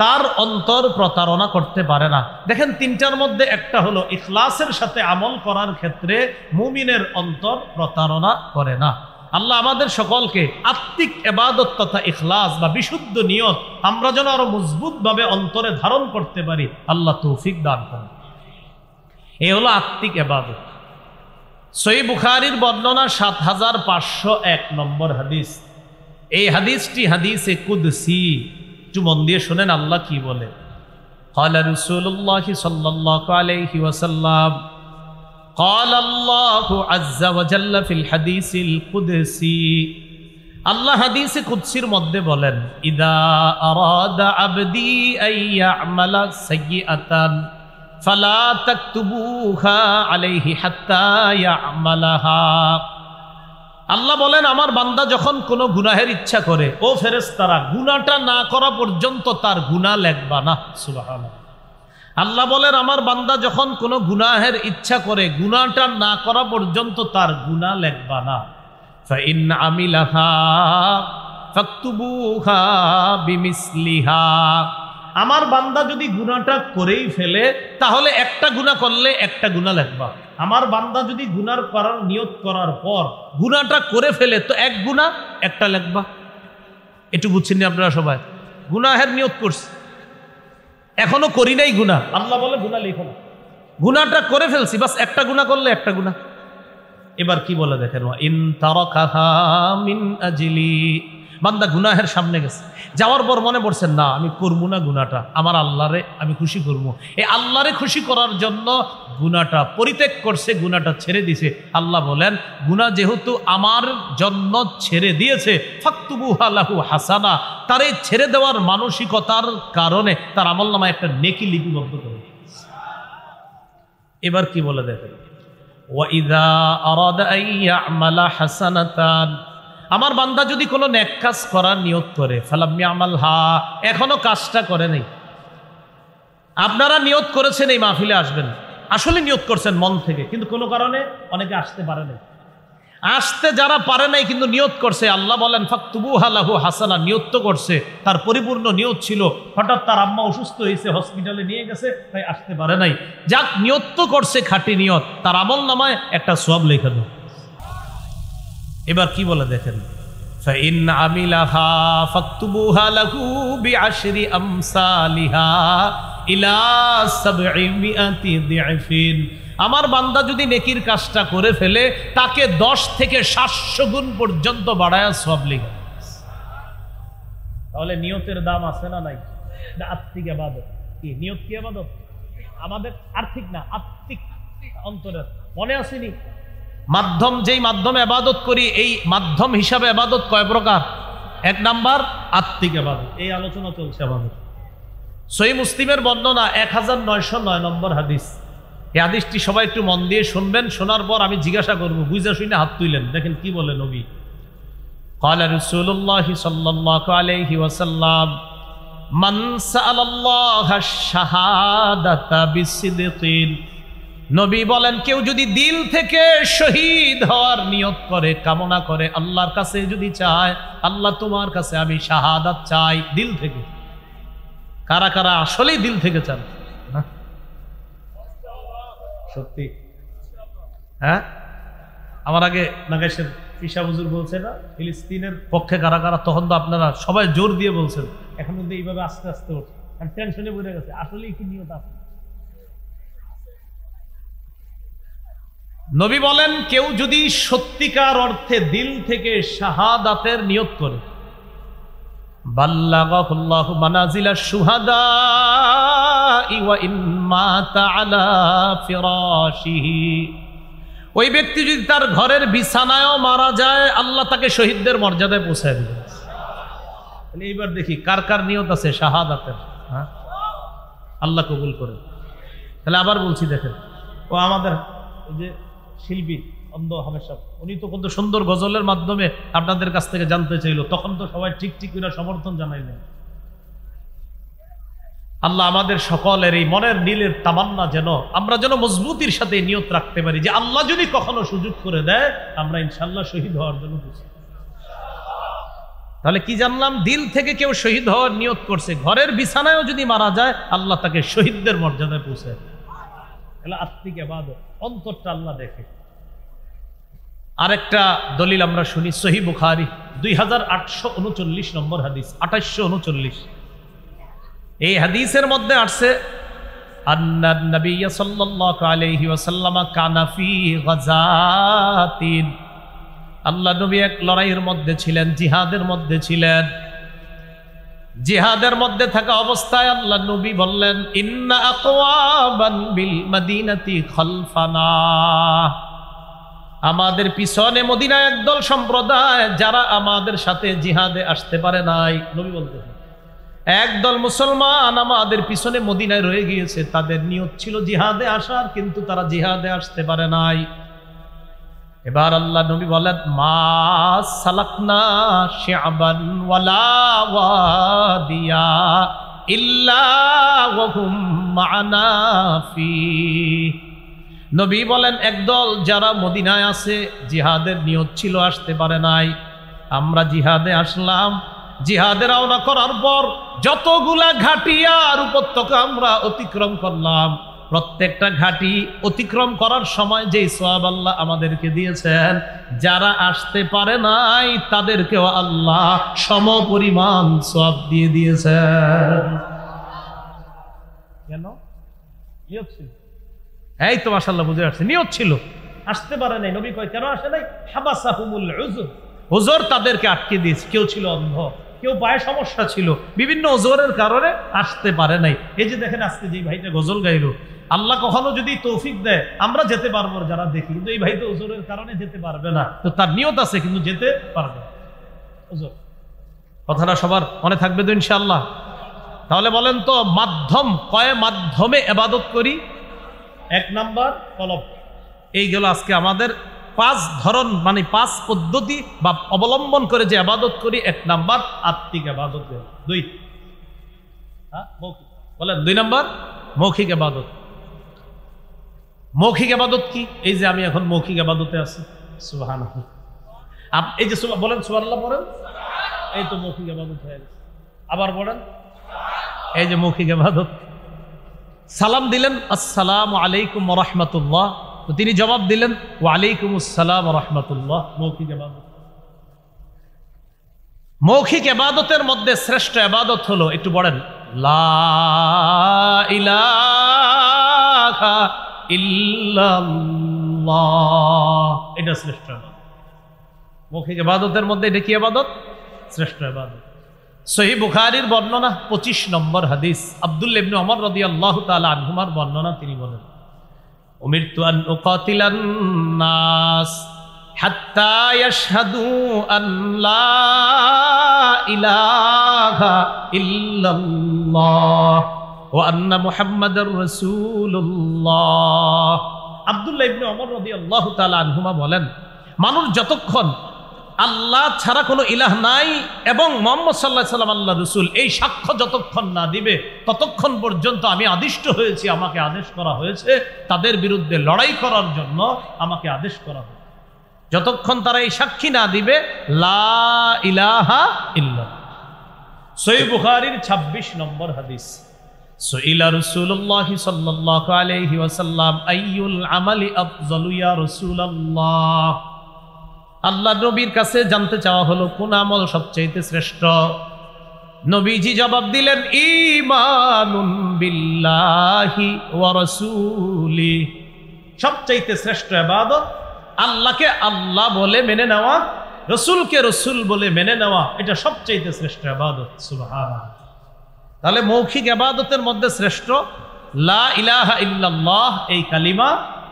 তার অন্তর প্রতারণা করতে পারে না। দেখেন, তিনটার মধ্যে একটা হলো ইখলাসের সাথে আমল করার ক্ষেত্রে মুমিনের অন্তর প্রতারণা করে না। আল্লাহ আমাদের সকলকে আত্মিক ইবাদত তথা ইখলাস বা বিশুদ্ধ নিয়ত আমরা যেন আরো মজবুতভাবে অন্তরে ধারণ করতে পারি, আল্লাহ তৌফিক দান করেন। এই হলো আত্মিক ইবাদত। সহিহ বুখারীর বর্ণনা 7501 নম্বর হাদিস। এই হাদিসটি হাদিসে কুদসি। একটু মন দিয়ে শুনেন আল্লাহ কি বলে। ক্বালা রাসূলুল্লাহি সাল্লাল্লাহু আলাইহি ওয়াসাল্লাম, قال الله عز وجل في الحديث القدسي। আল্লাহ হাদিসে কুদসির মধ্যে বলেন, ইদা আরাদা আবদি আন ইয়ামালা সাইয়্যাতান ফালা তাকতুবুহা আলাইহি হাত্তা ইয়ামালাহা। আল্লাহ বলেন, আমার বান্দা যখন কোনো গুনাহের ইচ্ছা করে, ও ফেরেশতারা, গুনাহটা না করা পর্যন্ত তার গুনাহ লিখবা না। সুবহানাল্লাহ। আল্লাহ বলেন আমার বান্দা যখন কোনো গুনাহের ইচ্ছা করে গুনাহটা না করা পর্যন্ত তার গুনাহ লেখবা না। ফাইন আমিলাহা ফাকতুবুহা বিমিসলিহা, আমার বান্দা যদি গুনাহটা করেই ফেলে তাহলে একটা গুনাহ করলে একটা গুনাহ লেখবা। আমার বান্দা যদি গুনাহ করার নিয়ত করার পর গুনাহটা করে ফেলে তো এক গুনাহ একটা লেখবা। একটু বুঝছেন না আপনারা সবাই? গুনাহের নিয়ত করছে, এখনো করি নাই গুনাহ, আল্লাহ বলে গুনাহ লিখো না। গুনাহটা করে ফেলছি, বাস একটা গুনাহ করলে একটা গুনাহ। এবার কি বলে দেখেন, ইন তারাকাহা মিন আজলি, বান্দা গুনাহের সামনে গেছে, যাওয়ার পর মনে পড়ছেন না আমি করবো না গুনাহটা, আমার আল্লাহরে আমি খুশি করবো, এই আল্লাহরে খুশি করার জন্য গুনাহটা পরিত্যাগ করছে, গুনাহটা ছেড়ে দিছে। আল্লাহ বলেন গুনাহ যেহেতু আমার জন্য ছেড়ে দিয়েছে, ফাকতুবুহা লাহু হাসানা, তার এই ছেড়ে দেওয়ার মানসিকতার কারণে তার আমলনামায় একটা নেকি লিপিবদ্ধ করে। এবার কি বলে দেখেন, ওয়াইদা আরাদা আন ইয়ামালা হাসানাতান, আমার বান্দা যদি কোনো নেক কাজ করার নিয়ত করে, ফালাম ইয়ামালহা, এখনো কাজটা করে নাই। আপনারা নিয়ত করেছেন এই মাহফিলে আসবেন, আসলে নিয়ত করছেন মন থেকে, কিন্তু কোনো কারণে অনেকে আসতে পারে নাই। আসতে যারা পারে নাই কিন্তু নিয়ত করছে, আল্লাহ বলেন ফাকতুবুহা লাহু হাসানা, নিয়ত তো করছে, তার পরিপূর্ণ নিয়ত ছিল, হঠাৎ তার আম্মা অসুস্থ হয়েছে, হসপিটালে নিয়ে গেছে, তাই আসতে পারে নাই। যাক নিয়ত তো করছে, খাঁটি নিয়ত, তার আমলনামায় একটা সওয়াব লেখা দাও। এবার কি বলে দেখেন, ফাইন আমিলাহা ফাকতুবুহা লাহু বিআশরি আমসালিহা ইলা 700 দিআফিন, আমার বান্দা যদি নেকির কাজটা করে ফেলে তাকে 10 থেকে 700 গুণ পর্যন্ত বাড়ায়া সওয়াব লেখা। তাহলে নিয়তের দাম আছে না নাই? আত্মিক ইবাদত। কি নিয়ত? কি ইবাদত? আমাদের আর্থিক না, আত্মিক, অন্তরের। মনে আসেনি মাধ্যম, যেই মাধ্যমে ইবাদত করি এই মাধ্যম হিসাবে ইবাদত কয় প্রকার? এক নাম্বার আত্মিক ইবাদত, এই আলোচনা চলছে আমাদের। সহিহ মুসলিমের বর্ণনা 1909 নম্বর হাদিস। এই হাদিসটি সবাই একটু মন দিয়ে শুনবেন, শোনার পর আমি জিজ্ঞাসা করবো, বুঝে শুনে হাত তুলেন, দেখেন কি বলে নবী। قال رسول الله صلى الله عليه وسلم من سأل الله الشهادة بصدق, নবী বলেন কেউ যদি দিল থেকে শহীদ হওয়ার নিয়ত করে, কামনা করে, আল্লাহর কাছে যদি চায়, আল্লাহ তোমার কাছে আমি শাহাদাত চাই, দিল থেকে। কারা কারা আসলেই দিল থেকে চান? সত্যি? হ্যাঁ, আমার আগে নাগেশের পিসা হুজুর বলছে না ফিলিস্তিনের পক্ষে কারা কারা, তখন তো আপনারা সবাই জোর দিয়ে বলছেন, এখন কিন্তু এইভাবে আস্তে আস্তে উঠছে, টেনশনে পড়ে গেছে। আসলেই কি নিয়ত আছে? নবী বলেন কেউ যদি সত্যিকার অর্থে দিল থেকে শাহাদাতের নিয়ত করে, বাল্লাগাহুল্লাহু মানাজিলাশ শুহাদা ওয়া ইন মাতা আলা ফিরাশিহি, ওই ব্যক্তি যদি তার ঘরের বিছানায়ও মারা যায় আল্লাহ তাকে শহীদদের মর্যাদায় পৌঁছায় দিবেন। তাহলে এইবার দেখি কার কার নিয়ত আছে শাহাদাতের। হ্যাঁ, আল্লাহ কবুল করে। তাহলে আবার বলছি দেখেন, ও আমাদের যে শিল্পী অন্ধ হামেশা, উনি তো কত সুন্দর গজলের মাধ্যমে আপনাদের কাছ থেকে জানতে চাইল, তখন তো সবাই ঠিক ঠিক করে সমর্থন জানাইলেন। আল্লাহ আমাদের সকলের এই মনের নীলের তামান্না আমরা যেন মজবুতির সাথে নিয়ত রাখতে পারি যে আল্লাহ যদি কখনো সুযোগ করে দেয় আমরা ইনশাল্লাহ শহীদ হওয়ার জন্য বুঝি। তাহলে কি জানলাম? দিল থেকে কেউ শহীদ হওয়ার নিয়ত করছে, ঘরের বিছানায়ও যদি মারা যায় আল্লাহ তাকে শহীদদের মর্যাদায় পৌঁছায়। আত্মিক ইবাদত, অন্তরটা আল্লাহ দেখে। আরেকটা দলিল আমরা শুনি, সহিহ বুখারী 2839 নম্বর হাদিস, 2839। এই হাদিসের মধ্যে আসছে আন্নান নবী সাল্লাল্লাহু আলাইহি ওয়াসাল্লাম কানা ফি গাযাতিন, আল্লাহ নবী এক লড়াইয়ের মধ্যে ছিলেন, জিহাদের মধ্যে ছিলেন। জিহাদের মধ্যে থাকা অবস্থায় আল্লাহ নবী বললেন ইন্না আকওয়াবান বিল মদিনাতি খালফানা, আমাদের পিছনে মদিনায় একদল সম্প্রদায় যারা আমাদের সাথে জিহাদে আসতে পারে নাই। নবী বলতেন একদল মুসলমান আমাদের পিছনে মদিনায় রয়ে গিয়েছে, তাদের নিয়ত ছিল জিহাদে আসার, কিন্তু তারা জিহাদে আসতে পারে নাই। এবার আল্লাহ নবী বলেন মা সালাকনা শিআবান ওয়ালা ওয়াদিয়া ইল্লা ওয়া হুম মা'না ফি। নবী বলেন একদল যারা মদিনায় আছে, জিহাদের নিয়ত ছিল, আসতে পারে নাই। আমরা জিহাদে আসলাম। জিহাদে রওনা করার পর যতগুলা ঘাটি আর উপত্যকা আমরা অতিক্রম করলাম, প্রত্যেকটা ঘাটি অতিক্রম করার সময় যেই সওয়াব আল্লাহ আমাদেরকে দিয়েছেন, যারা আসতে পারে নাই তাদেরকেও আল্লাহ সমপরিমাণ সওয়াব দিয়ে দিয়েছেন। কেন? নিয়ত ছিল। এই তো মাশাআল্লাহ বুঝে আসছে, নিয়ত ছিল। আসতে পারে নাই, নবী কয় কেন আসে নাই? হাবাসাহুমুল উযর, ওজর তাদেরকে আটকে দিয়েছে। কেউ ছিল অন্ধ, কেউ পায়ে সমস্যা ছিল, বিভিন্ন ওজরের কারণে আসতে পারে নাই। এই যে দেখেন আজকে যে ভাইটা গজল গাইলো, আল্লাহ কখনো যদি তৌফিক দেয় আমরা যেতে পারবো যারা দেখি, কিন্তু এই ভাই তো ওজরের কারণে যেতে পারবে না। তো তার নিয়ত আছে কিন্তু যেতে পারবে। ওজর কথাটা সবার মনে থাকবে তো ইনশাআল্লাহ? তাহলে বলেন তো মাধ্যম কয় মাধ্যমে ইবাদত করি? এক নাম্বার কলব। এই গেল আজকে আমাদের 5 ধরন, মানে 5 পদ্ধতি বা অবলম্বন করে যে ইবাদত করি। এক নাম্বার আত্মিক ইবাদত। 2 মৌখিক। বলেন 2 নাম্বার মৌখিক ইবাদত। মৌখিক ইবাদত কি? এই যে আমি এখন মৌখিক ইবাদতে আছি, সুবহানাল্লাহ। এই যে বলেন সুবহানাল্লাহ, বলেন। এই তো মৌখিক ইবাদত হয়ে গেছে। আবার বলেন, এই যে মৌখিক ইবাদত। সালাম দিলেন আসসালামু আলাইকুম ওয়া রাহমাতুল্লাহ, তো তিনি জবাব দিলেন ওয়া আলাইকুম আসসালাম ওয়া রাহমাতুল্লাহ। মৌখিক ইবাদত। মৌখিক ইবাদতের মধ্যে শ্রেষ্ঠ ইবাদত হলো, একটু বলেন, লা ইলাহা ইল্লাল্লাহ। এটা শ্রেষ্ঠ ইবাদত। মৌখিক ইবাদতের মধ্যে এটা কি ইবাদত? শ্রেষ্ঠ ইবাদত। সহিহ বুখারীর বর্ণনা 25 নম্বর হাদিস, আব্দুল্লাহ ইবনে ওমর রাদিয়াল্লাহু তাআলা আনহুমার বর্ণনা। তিনি বলেন, উমিরতু আন উকাতিলান নাস হাত্তা ইয়াশহাদু আন লা ইলাহা ইল্লাল্লাহ ওয়া আন্না মুহাম্মাদার রাসূলুল্লাহ। আব্দুল্লাহ ইবনে ওমর রাদিয়াল্লাহু তাআলা আনহুমা বলেন, মানুষ যতক্ষণ আল্লাহ ছাড়া কোনো ইলাহ নাই এবং মুহাম্মদ সাল্লাল্লাহু আলাইহি ওয়াসাল্লাম আল্লাহর রাসূল, এই সাক্ষ্য যতক্ষণ না দিবে ততক্ষণ পর্যন্ত আমি আদিষ্ট হয়েছি, আমাকে আদেশ করা হয়েছে তাদের বিরুদ্ধে লড়াই করার জন্য, আমাকে আদেশ করা হয়েছে। যতক্ষণ তারা এই সাক্ষী না দিবে লা ইলাহা ইল্লাল্লাহ। সহিহ বুখারীর 26 নম্বর হাদিস, সুইলা রাসূলুল্লাহ সাল্লাল্লাহু আলাইহি ওয়াসাল্লাম আইয়ুল আমালি আফযালু ইয়া রাসূলুল্লাহ। আল্লাহ নবীর কাছে জানতে চাওয়া হলো কোন আমল সবচেয়ে শ্রেষ্ঠ। নবীজি জবাব দিলেন, ঈমানুন বিল্লাহি ওয়া রাসূলি। সবচেয়ে শ্রেষ্ঠ ইবাদত আল্লাহকে আল্লাহ বলে মেনে নেওয়া, রাসূলকে রাসূল বলে মেনে নেওয়া, এটা সবচেয়ে শ্রেষ্ঠ ইবাদত। সুবহানাল্লাহ। তাহলে মৌখিক ইবাদতের মধ্যে শ্রেষ্ঠ লা ইলাহা ইল্লাল্লাহ, এই কালিমা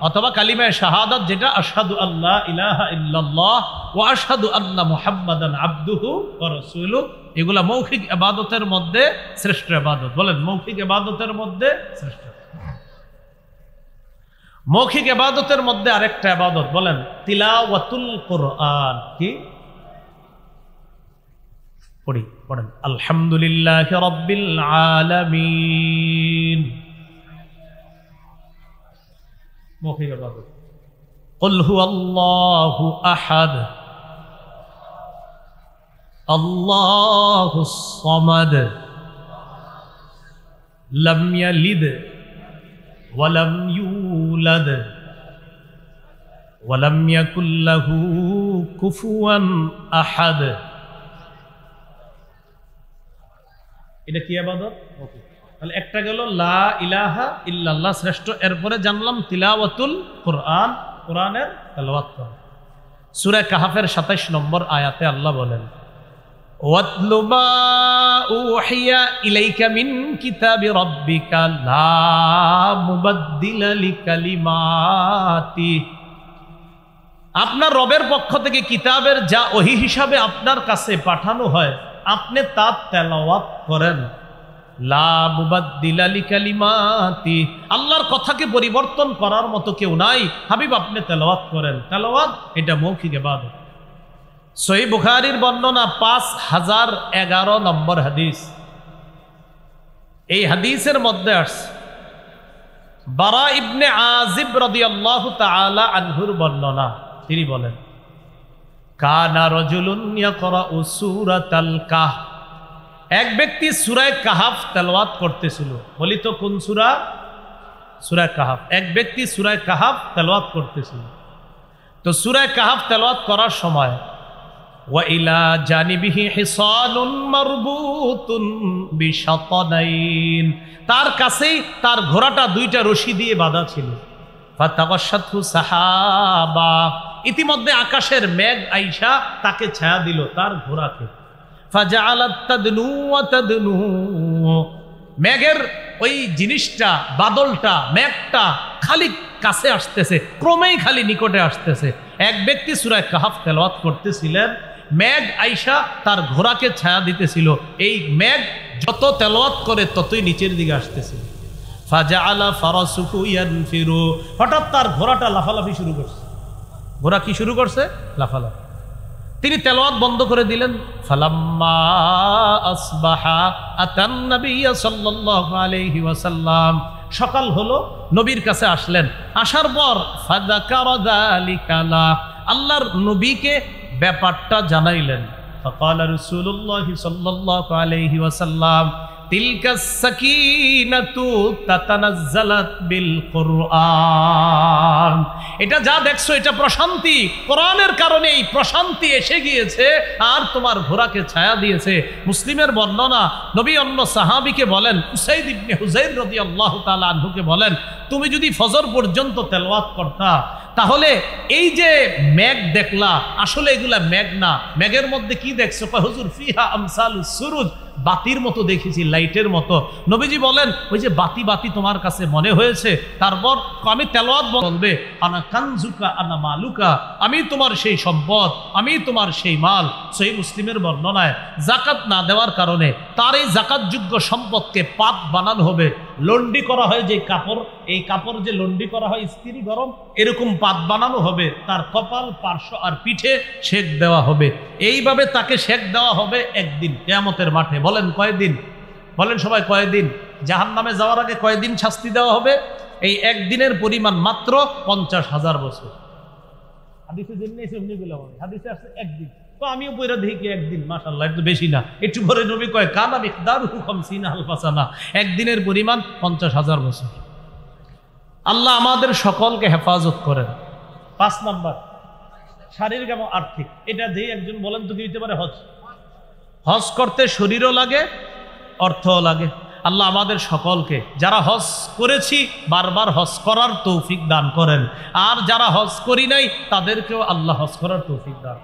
অথবা কালিমায়ে শাহাদাত, যেটা আশহাদু আল্লা ইলাহা ইল্লাল্লাহ ওয়া আশহাদু আন্না মুহাম্মাদান আবদুহু ওয়া রাসূলুহু, এগুলা মৌখিক ইবাদতের মধ্যে শ্রেষ্ঠ ইবাদত। বলেন মৌখিক ইবাদতের মধ্যে শ্রেষ্ঠ। মৌখিক ইবাদতের মধ্যে আরেকটা ইবাদত, বলেন তিলাওয়াতুল কুরআন। কি পড়ি? পড়েন আলহামদুলিল্লাহি রাব্বিল আলামিন। মৌখিক ইবাদত। কুল হুয়াল্লাহু আহাদ আল্লাহুস সামাদ লাম ইয়ালিদ ওয়া লাম ইউলাদ ওয়া লাম ইয়াকুল লাহু কুফুয়ান আহাদ। এটা কি ইবাদত? ওকে, তাহলে একটা গেল লা ইলাহা ইল্লাল্লাহ শ্রেষ্ঠ, এরপরে জানলাম তিলাওয়াতুল কুরআন, কোরআনের তেলাওয়াত করা। সূরা কাহফের 27 নম্বর আয়াতে আল্লাহ বলেন, ওয়াতলু মা উহিয়া ইলাইকা মিন কিতাবি রাব্বিকা লা মুবাদদিলা লিকালিমাতি। আপনার রবের পক্ষ থেকে কিতাবের যা ওহী হিসাবে আপনার কাছে পাঠানো হয়, আপনি তা তেলাওয়াত করেন। লা মুবাদদিলা লিকালিমাতি, আল্লাহর কথাকে পরিবর্তন করার মতো কেউ নাই, হাবিব আপনি তেলাওয়াত করেন। তেলাওয়াত এটা মৌখিক ইবাদত। সহিহ বুখারীর বর্ণনা 5011 নম্বর হাদিস, এই হাদিসের মধ্যে আসছে বারা ইবনে আজিব রাদিয়াল্লাহু তাআলা আনহুর বর্ণনা, তিনি বলেন কানা রাজুলুন ইয়াকরাউ সূরাতাল কাহফ, এক ব্যক্তি সূরা কাহফ তেলাওয়াত করতেছিল। বলি তো কোন সূরা? সূরা কাহফ। এক ব্যক্তি সূরা কাহফ তেলাওয়াত করতেছিল। তো সূরা কাহফ তেলাওয়াত করার সময় ওয়া ইলা জানিবিহি হিসানুন মারবুতুন বিশাতানাইন, তার কাছেই তার ঘোড়াটা দুইটা রশি দিয়ে বাঁধা ছিল। ফাতাগাশাতহু সাহাবা, ইতিমধ্যে আকাশের মেঘ আইসা তাকে ছায়া দিল তার ঘোড়াকে। ফাজাআলাত তাদনু ওয়া তাদনু, মেঘের ওই জিনিসটা, বাদলটা, মেঘটা খালি কাছে আসতেছে, ক্রমেই খালি নিকটে আসতেছে। এক ব্যক্তি সূরা কাহফ তেলাওয়াত করতেছিলেন, মেঘ আইসা তার ঘোড়াকে ছায়া দিতেছিল। এই মেঘ যত তেলাওয়াত করে ততই নিচের দিকে আসতেছিল। ফাজাআলা ফারাসুহু ইয়ানফিরু, হঠাৎ তার ঘোড়াটা লাফালাফি শুরু করছে। ঘোড়া কি শুরু করছে? লাফালাফি। তিনি তেলাওয়াত বন্ধ করে দিলেন। ফালাম্মা আসবাহা আতান নবিয়্য সাল্লাল্লাহু আলাইহি ওয়াসাল্লাম, সকাল হলো, নবীর কাছে আসলেন। আসার পর ফাযাকারা যালিকা লা, আল্লাহর নবীকে ব্যাপারটা জানাইলেন। ফাকালা রাসূলুল্লাহ সাল্লাল্লাহু আলাইহি ওয়াসাল্লাম তিলকাস সাকিনাতু তাতানাজ্জালাত বিল কুরআন, এটা যা দেখছো এটা প্রশান্তি, কোরআনের কারণে এই প্রশান্তি এসে গিয়েছে আর তোমার ঘোড়াকে ছায়া দিয়েছে। মুসলিমের বর্ণনা, নবী অন্য সাহাবীকে বলেন, উসাইদ ইবনে হুযাইর রাদিয়াল্লাহু তাআলা আনহুকে বলেন, তুমি যদি ফজর পর্যন্ত তেলাওয়াত করতা তাহলে এই যে মেঘ দেখলা, আসলে এগুলা মেঘ না, মেঘের মধ্যে কি দেখছো? হুজুর ফিহা আমসালুস সুরুজ, বাতির মতো দেখেছি, লাইটের মতো। নবীজি বলেন, ওই যে বাতি বাতি তোমার কাছে মনে হয়েছে। তারপর আমি তেলাওয়াত বলবে, আনা কানজুকা আনা মালুকা, আমি তোমার সেই সম্পদ, আমি তোমার সেই মাল। সহিহ মুসলিমের বর্ণনায় যাকাত না দেওয়ার কারণে তার এই যাকাতযোগ্য সম্পদকে পাপ বানানো হবে। লন্ডি করা হয় যে কাপড়, এই কাপড় যে লন্ডি করা হয় ইস্ত্রি গরম, এরকম পাত বানানো হবে, তার কপাল, পার্শ্ব আর পিঠে সেক দেওয়া হবে। এইভাবে তাকে সেক দেওয়া হবে একদিন কিয়ামতের মাঠে। বলেন কয়দিন? বলেন সবাই কয়দিন? জাহান্নামে যাওয়ার আগে কয়দিন শাস্তি দেওয়া হবে? এই একদিনের পরিমাণ মাত্র 50,000 বছর। হাদিসে জেনেছি এমনি গুলো হবে, হাদিসে আসছে একদিন। তো আমিও পয়রা দেখি একদিন, মাশাআল্লাহ, একটু বেশি না। একটু পরে নবী কয় কানা মিকদারুহু 50 আলফা সানা, একদিনের পরিমাণ 50,000 বছর। আল্লাহ আমাদের সকলকে হেফাজত করেন। 5 নাম্বার, শারীরিক এবং আর্থিক। এটা যে একজন বলেন তো কি হতে পারে? হজ। হজ করতে শরীরও লাগে, অর্থও লাগে। আল্লাহ আমাদের সকলকে, যারা হজ করেছি, বারবার হজ করার তৌফিক দান করেন, আর যারা হজ করি নাই তাদেরকেও আল্লাহ হজ করার তৌফিক দান।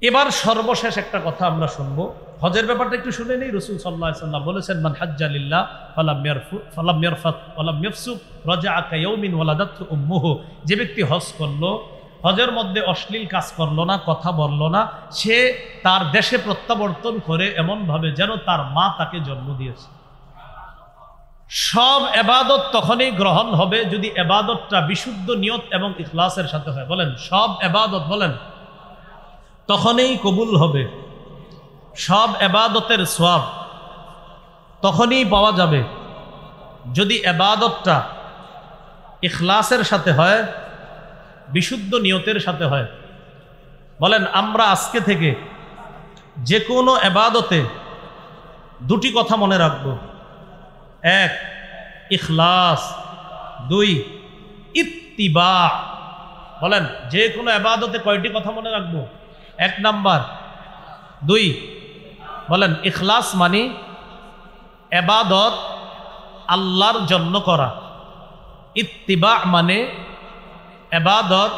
এবার সর্বশেষ একটা কথা আমরা শুনবো, হজের ব্যাপারটা একটু শুনে নেই। রাসূল সাল্লাল্লাহু আলাইহি ওয়াসাল্লাম বলেছেন, মান হাজ্জা লিল্লাহ ফালাম ইয়ারফাত ওয়ালাম ইয়াফসুক রাজাআ কায়াউমিন ওয়ালাদাতহু উম্মুহু, যে ব্যক্তি হজ করলো, হজের মধ্যে অশ্লীল কাজ করলো না, কথা বললো না, সে তার দেশে প্রত্যাবর্তন করে এমনভাবে যেন তার মা তাকে জন্ম দিয়েছে। সব ইবাদত তখনই গ্রহণ হবে যদি ইবাদতটা বিশুদ্ধ নিয়ত এবং ইখলাসের সাথে হয়। বলেন সব ইবাদত, বলেন তখনই কবুল হবে। সব ইবাদতের সওয়াব তখনই পাওয়া যাবে যদি ইবাদতটা ইখলাসের সাথে হয়, বিশুদ্ধ নিয়তের সাথে হয়। বলেন আমরা আজকে থেকে যে কোনো ইবাদতে দুটি কথা মনে রাখব, 1 ইখলাস, 2 ইত্তিবা। বলেন যে কোনো ইবাদতে কয়টি কথা মনে রাখব? 1 নাম্বার, 2 বলেন ইখলাস মানে ইবাদত আল্লাহর জন্য করা, ইত্তিবা মানে ইবাদত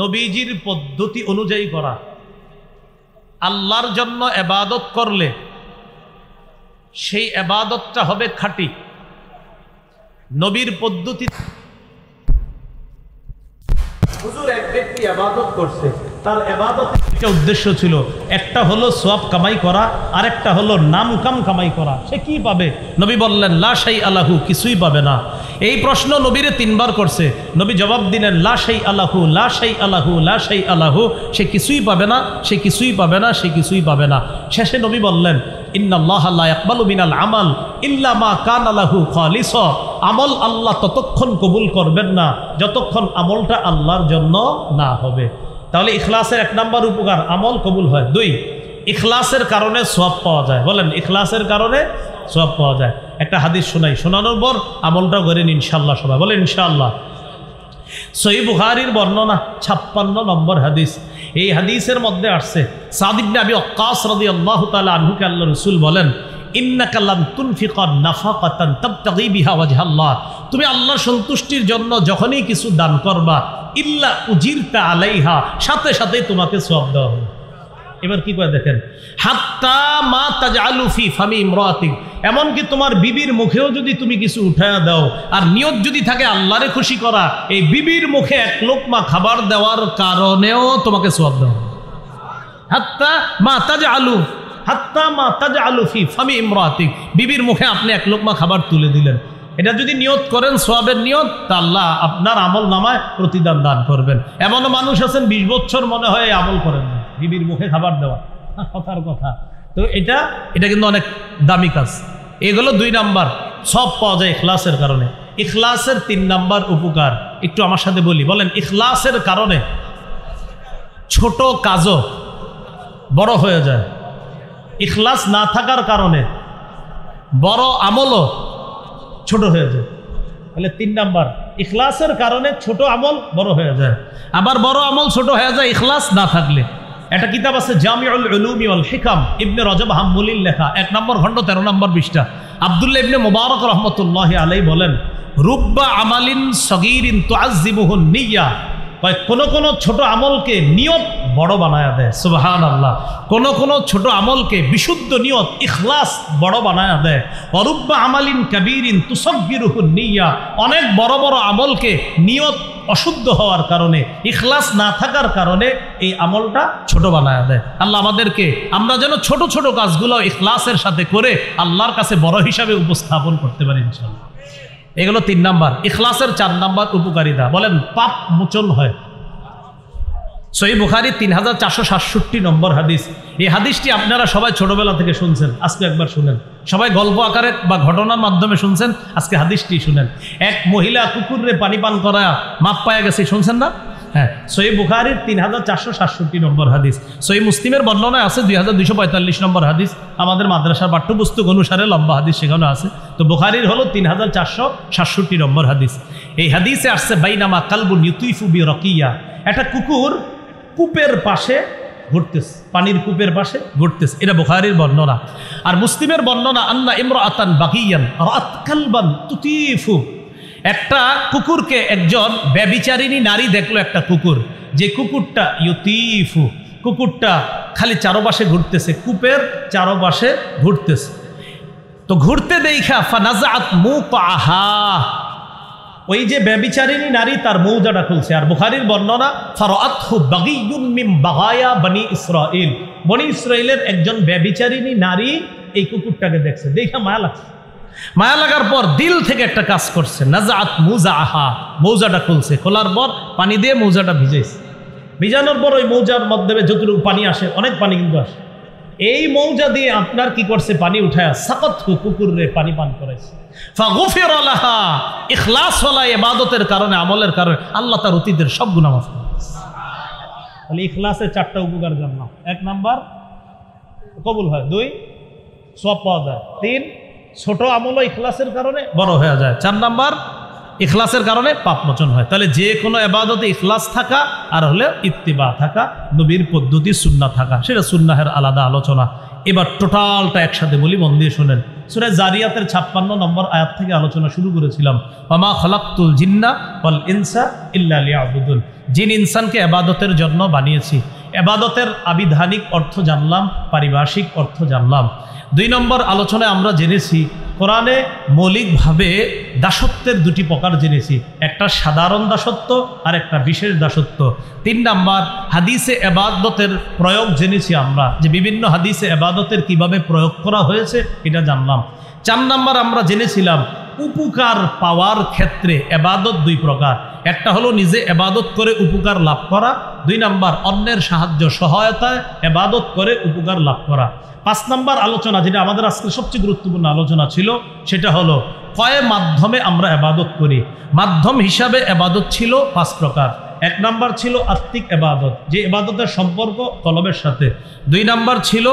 নবীজির পদ্ধতি অনুযায়ী করা। আল্লাহর জন্য ইবাদত করলে সেই ইবাদতটা হবে খাঁটি, নবীর পদ্ধতি। হুজুর এক ব্যক্তি ইবাদত করছে, তার ইবাদতের দুটো উদ্দেশ্য ছিল, একটা হলো সওয়াব কামাই করা, আরেকটা হলো নাম কামাই করা। সে কি পাবে? নবী বললেন লা শাই আলাহু, কিছুই পাবে না। এই প্রশ্ন নবীরে 3 বার করছে, নবী জবাব দিলেন লা শাই আলাহু, লা শাই আলাহু, লা শাই আলাহু, সে কিছুই পাবে না, সে কিছুই পাবে না, সে কিছুই পাবে না। শেষে নবী বললেন ইন্নাল্লাহা লা ইয়াকবালু মিনাল আমাল ইল্লা মা কানা লাহু খালিসা, আমল আল্লাহ ততক্ষণ কবুল করবেন না যতক্ষণ আমলটা আল্লাহর জন্য না হবে। তাহলে ইখলাসের 1 নাম্বার উপকার, আমল কবুল হয়। 2, ইখলাসের কারণে সওয়াব পাওয়া যায়। বলেন ইখলাসের কারণে সওয়াব পাওয়া যায়। একটা হাদিস শোনাই, শোনানোর পর আমলটা করেন ইনশাআল্লাহ সবাই, বলেন ইনশাআল্লাহ। সহিহ বুখারীর বর্ণনা 56 নম্বর হাদিস। এই হাদিসের মধ্যে আসছে সাদ ইবনে আবি ওয়াক্কাস রাদিয়াল্লাহু তাআলা আনহুকে আল্লাহর রাসূল বলেন ইন্নাকা লান তুনফিকা নাফাকাতান তাবতাগি বিহা ওয়াজহাল্লাহ, তুমি আল্লাহর সন্তুষ্টির জন্য যখনই কিছু দান করবা ইল্লা উজিরতা আলাইহা, সাথে সাথে তোমাকে সওয়াব দেওয়া হবে। এবার কি করে দেখেন, হাত্তা মা তাজআলু ফি ফামি ইমরাতিক, এমনকি তোমার বিবির মুখেও যদি তুমি কিছু উঠায়া দাও আর নিয়ত যদি থাকে আল্লাহরে খুশি করা, এই বিবির মুখে 1 লোকমা খাবার দেওয়ার কারণেও তোমাকে সওয়াব দেওয়া হবে। হাত্তা মা তাজআলু, হাত্তা মা তাজআলু ফি ফামি ইমরাতিক, বিবির মুখে আপনি 1 লোকমা খাবার তুলে দিলেন, এটা যদি নিয়ত করেন সওয়াবের নিয়ত, তা আল্লাহ আপনার আমল নামায় প্রতিদান দান করবেন। এমনও মানুষ আছেন 20 বছর মনে হয় আমল করেন না, বিবির মুখে খাবার দেওয়া, কথার কথা। তো এটা কিন্তু অনেক দামি কাজ। এগুলো 2 নাম্বার, সব পাওয়া যায় ইখলাসের কারণে। ইখলাসের 3 নাম্বার উপকার একটু আমার সাথে বলি, বলেন ইখলাসের কারণে ছোট কাজও বড় হয়ে যায়, ইখলাস না থাকার কারণে বড় আমলও ছোট হয়ে যায়। তাহলে 3 নাম্বার, ইখলাসের কারণে ছোট আমল বড় হয়ে যায়, আবার বড় আমল ছোট হয়ে যায় ইখলাস না থাকলে। একটা কিতাব আছে জামিউল উলুমি ওয়াল হিকাম, ইবনে রজব হাম্বলির লেখা, 1 নম্বর খণ্ড 13 নম্বর পৃষ্ঠা। আব্দুল্লাহ ইবনে মুবারক রাহমাতুল্লাহি আলাইহি বলেন রুব্বা আমালিন সগীরিন তুআজ্জিবুহুন নিয়্যা, কোন কোন ছোট আমলকে নিয়ত বড় বানায়া দেয়, সুবহানাল্লাহ। কোন কোন ছোট আমলকে বিশুদ্ধ নিয়ত ইখলাস বড় বানায়া দেয়। অরুব্বা আমালিন কাবীরিন তুসাগগিরুহুন নিয়্যা, অনেক বড় বড় আমলকে নিয়ত অশুদ্ধ হওয়ার কারণে, ইখলাস না থাকার কারণে এই আমলটা ছোট বানায়া দেয়। আল্লাহ আমাদেরকে, আমরা যেন ছোট ছোট কাজগুলো ইখলাসের সাথে করে আল্লাহর কাছে বড় হিসাবে উপস্থাপন করতে পারি ইনশাআল্লাহ। এগুলো 3 নাম্বার। ইখলাসের 4 নাম্বার উপকারিতা, বলেন পাপ মোচন হয়। সহিহ বুখারী 3467 নম্বর হাদিস। এই হাদিসটি আপনারা সবাই ছোটবেলা থেকে শুনছেন, আজকে একবার শুনেন। সবাই গল্প আকারে বা ঘটনার মাধ্যমে শুনছেন, আজকে হাদিসটি শুনেন। এক মহিলা কুকুরে পানি পান করা মাপ পায়া গেছে, শুনছেন না? হ্যাঁ, সহিহ বুখারীর 3467 নম্বর হাদিস। সহিহ মুসলিমের বর্ণনায় আছে 2245 নম্বর হাদিস। আমাদের মাদ্রাসার পাঠ্যপুস্তক অনুসারে লম্বা হাদিস সেখানে আছে, তো বুখারীর হলো 3467 নম্বর হাদিস। এই হাদিসে আসছে বাইনামা কালবুন ইউতিফু বিরাকিয়া, একটা কুকুর কূপের পাশে ঘুরতেছে, পানির কূপের পাশে ঘুরতেছে, এটা বুখারীর বর্ণনা। আর মুসলিমের বর্ণনা আন্না ইমরাআতান বাগিয়ান রাআত কালবান তুতিফু, একটা কুকুরকে একজন ব্যভিচারিণী নারী দেখলো, একটা কুকুর, যে কুকুরটা ইউতিফু, কুকুরটা খালি চারপাশে ঘুরতেছে, কূপের চারপাশে ঘুরতেছে। তো ঘুরতে দেখা ফানাজাআত মুকাহা, ওই যে ব্যভিচারিণী নারী তার মৌজাটা খুলছে। আর বুখারীর বর্ণনা ফারাআতহু বাগিয়ুন মিন বাগায়া বনি ইসরাইল, বনি ইসরাইলের একজন ব্যভিচারিণী নারী এই কুকুরটাকে দেখছে, দেখা মায়া লাগছে। মায়া লাগার পর দিল থেকে একটা কাজ করছে, নাজাআত মুজাহা, মৌজাটা খুলছে, খোলার পর পানি দিয়ে মৌজাটা ভিজাইছে। ভিজানোর পর ওই মৌজার মধ্যে যতটুকু পানি আসে, অনেক পানি কিন্তু আসে, এই মৌজা দিয়ে আপনার কি করছে, পানি উঠায় সাকাতহু, কুকুরে পানি পান করাইছে। ফাগুফিরা লাহা, ইখলাস ওয়ালা ইবাদতের কারণে, আমলের কারণে আল্লাহ তার অতীতের সব গুনাহ মাফ করে দিয়েছে। তাহলে ইখলাসের 4টা উপকার জানলাম। 1 নাম্বার কবুল হয়, 2 সওয়াব পাওয়া যায়, 3 ছোট আমলও ইখলাসের কারণে বড় হয়ে যায়, 4 নাম্বার ইখলাসের কারণে পাপ মোচন হয়। তাহলে যে কোনো ইবাদতে ইখলাস থাকা আর হলে ইত্তিবা থাকা, নবীর পদ্ধতি সুন্নাহ থাকা, সেটা সুন্নাহের আলাদা আলোচনা। এবার টোটালটা একসাথে বলি, মন দিয়ে শোনেন। সূরা জারিয়াতের 56 নম্বর আয়াত থেকে আলোচনা শুরু করেছিলাম, ওয়ামা খালাকতুল জিন্না ওয়াল ইনসা ইল্লা লিয়াবুদুন, জিন ইনসানকে ইবাদতের জন্য বানিয়েছি। ইবাদতের আবিধানিক অর্থ জানলাম, পারিভাষিক অর্থ জানলাম। 2 নম্বর আলোচনায় আমরা জেনেছি কোরআনে মৌলিকভাবে দাসত্বের 2টি প্রকার জেনেছি, একটা সাধারণ দাসত্ব আর একটা বিশেষ দাসত্ব। 3 নাম্বার হাদিসে ইবাদতের প্রয়োগ জেনেছি আমরা, যে বিভিন্ন হাদিসে ইবাদতের কিভাবে প্রয়োগ করা হয়েছে এটা জানলাম। 4 নাম্বার আমরা জেনেছিলাম উপকার পাওয়ার ক্ষেত্রে এবাদত দুই প্রকার। একটা হলো নিজে এবাদত করে উপকার লাভ করা, 2 নাম্বার অন্যের সাহায্য সহায়তায় এবাদত করে উপকার লাভ করা। 5 নাম্বার আলোচনা, যেটা আমাদের আজকে সবচেয়ে গুরুত্বপূর্ণ আলোচনা ছিল, সেটা হলো কয় মাধ্যমে আমরা এবাদত করি। মাধ্যম হিসাবে এবাদত ছিল 5 প্রকার। 1 নাম্বার ছিল আত্মিক এবাদত, যে এবাদতের সম্পর্ক কলবের সাথে। 2 নাম্বার ছিল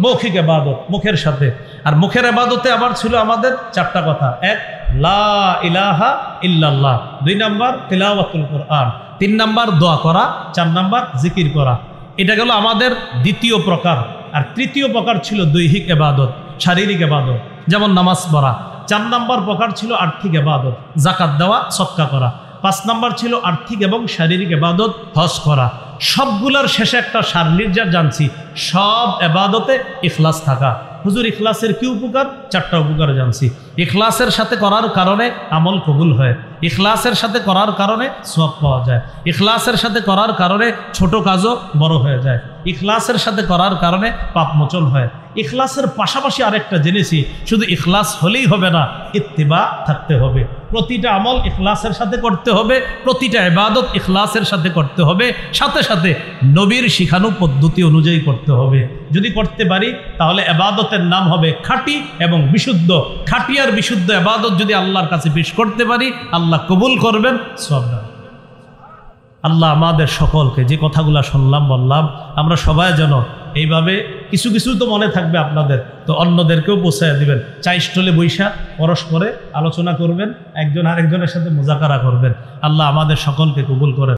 মৌখিক এবাদত, মুখের সাথে। আর মুখের এবাদতে আবার ছিল আমাদের 4টা কথা। 1 লা ইলাহা ইল্লাল্লাহ, 2 নাম্বার তিলাওয়াতুল কোরআন, 3 নাম্বার দোয়া করা, 4 নাম্বার জিকির করা। এটা গেল আমাদের দ্বিতীয় প্রকার। আর তৃতীয় প্রকার ছিল দৈহিক এবাদত, শারীরিক এবাদত, যেমন নামাজ পড়া। 4 নাম্বার প্রকার ছিল আর্থিক এবাদত, যাকাত দেওয়া, সদকা করা। 5 নাম্বার ছিল আর্থিক এবং শারীরিক এবাদত, হজ করা। সবগুলোর শেষে একটা সারনির্যাস জানছি, সব এবাদতে ইখলাস থাকা। হুজুর ইখলাসের কি উপকার? 4টা উপকার জানছি। ইখলাসের সাথে করার কারণে আমল কবুল হয়, ইখলাসের সাথে করার কারণে সওয়াব পাওয়া যায়, ইখলাসের সাথে করার কারণে ছোট কাজও বড় হয়ে যায়, ইখলাসের সাথে করার কারণে পাপ মোচন হয়। ইখলাসের পাশাপাশি আরেকটা জেনেছি, শুধু ইখলাস হলেই হবে না, ইত্তিবা থাকতে হবে। প্রতিটা আমল ইখলাসের সাথে করতে হবে, প্রতিটা ইবাদত ইখলাসের সাথে করতে হবে, সাথে সাথে নবীর শিখানো পদ্ধতি অনুযায়ী করতে হবে। যদি করতে পারি তাহলে ইবাদতের নাম হবে খাঁটি এবং বিশুদ্ধ। খাঁটি আর বিশুদ্ধ ইবাদত যদি আল্লাহর কাছে পেশ করতে পারি, আল্লাহ কবুল করবেন, সওয়াব দেন। আল্লাহ আমাদের সকলকে যে কথাগুলো শুনলাম বললাম, আমরা সবাই যেন এইভাবে কিছু কিছু তো মনে থাকবে আপনাদের, তো অন্যদেরকেও পৌঁছায় দিবেন। চা স্টলে বৈশা পরস্পরে আলোচনা করবেন, একজন আরেকজনের সাথে মুজাকারা করবেন। আল্লাহ আমাদের সকলকে কবুল করে।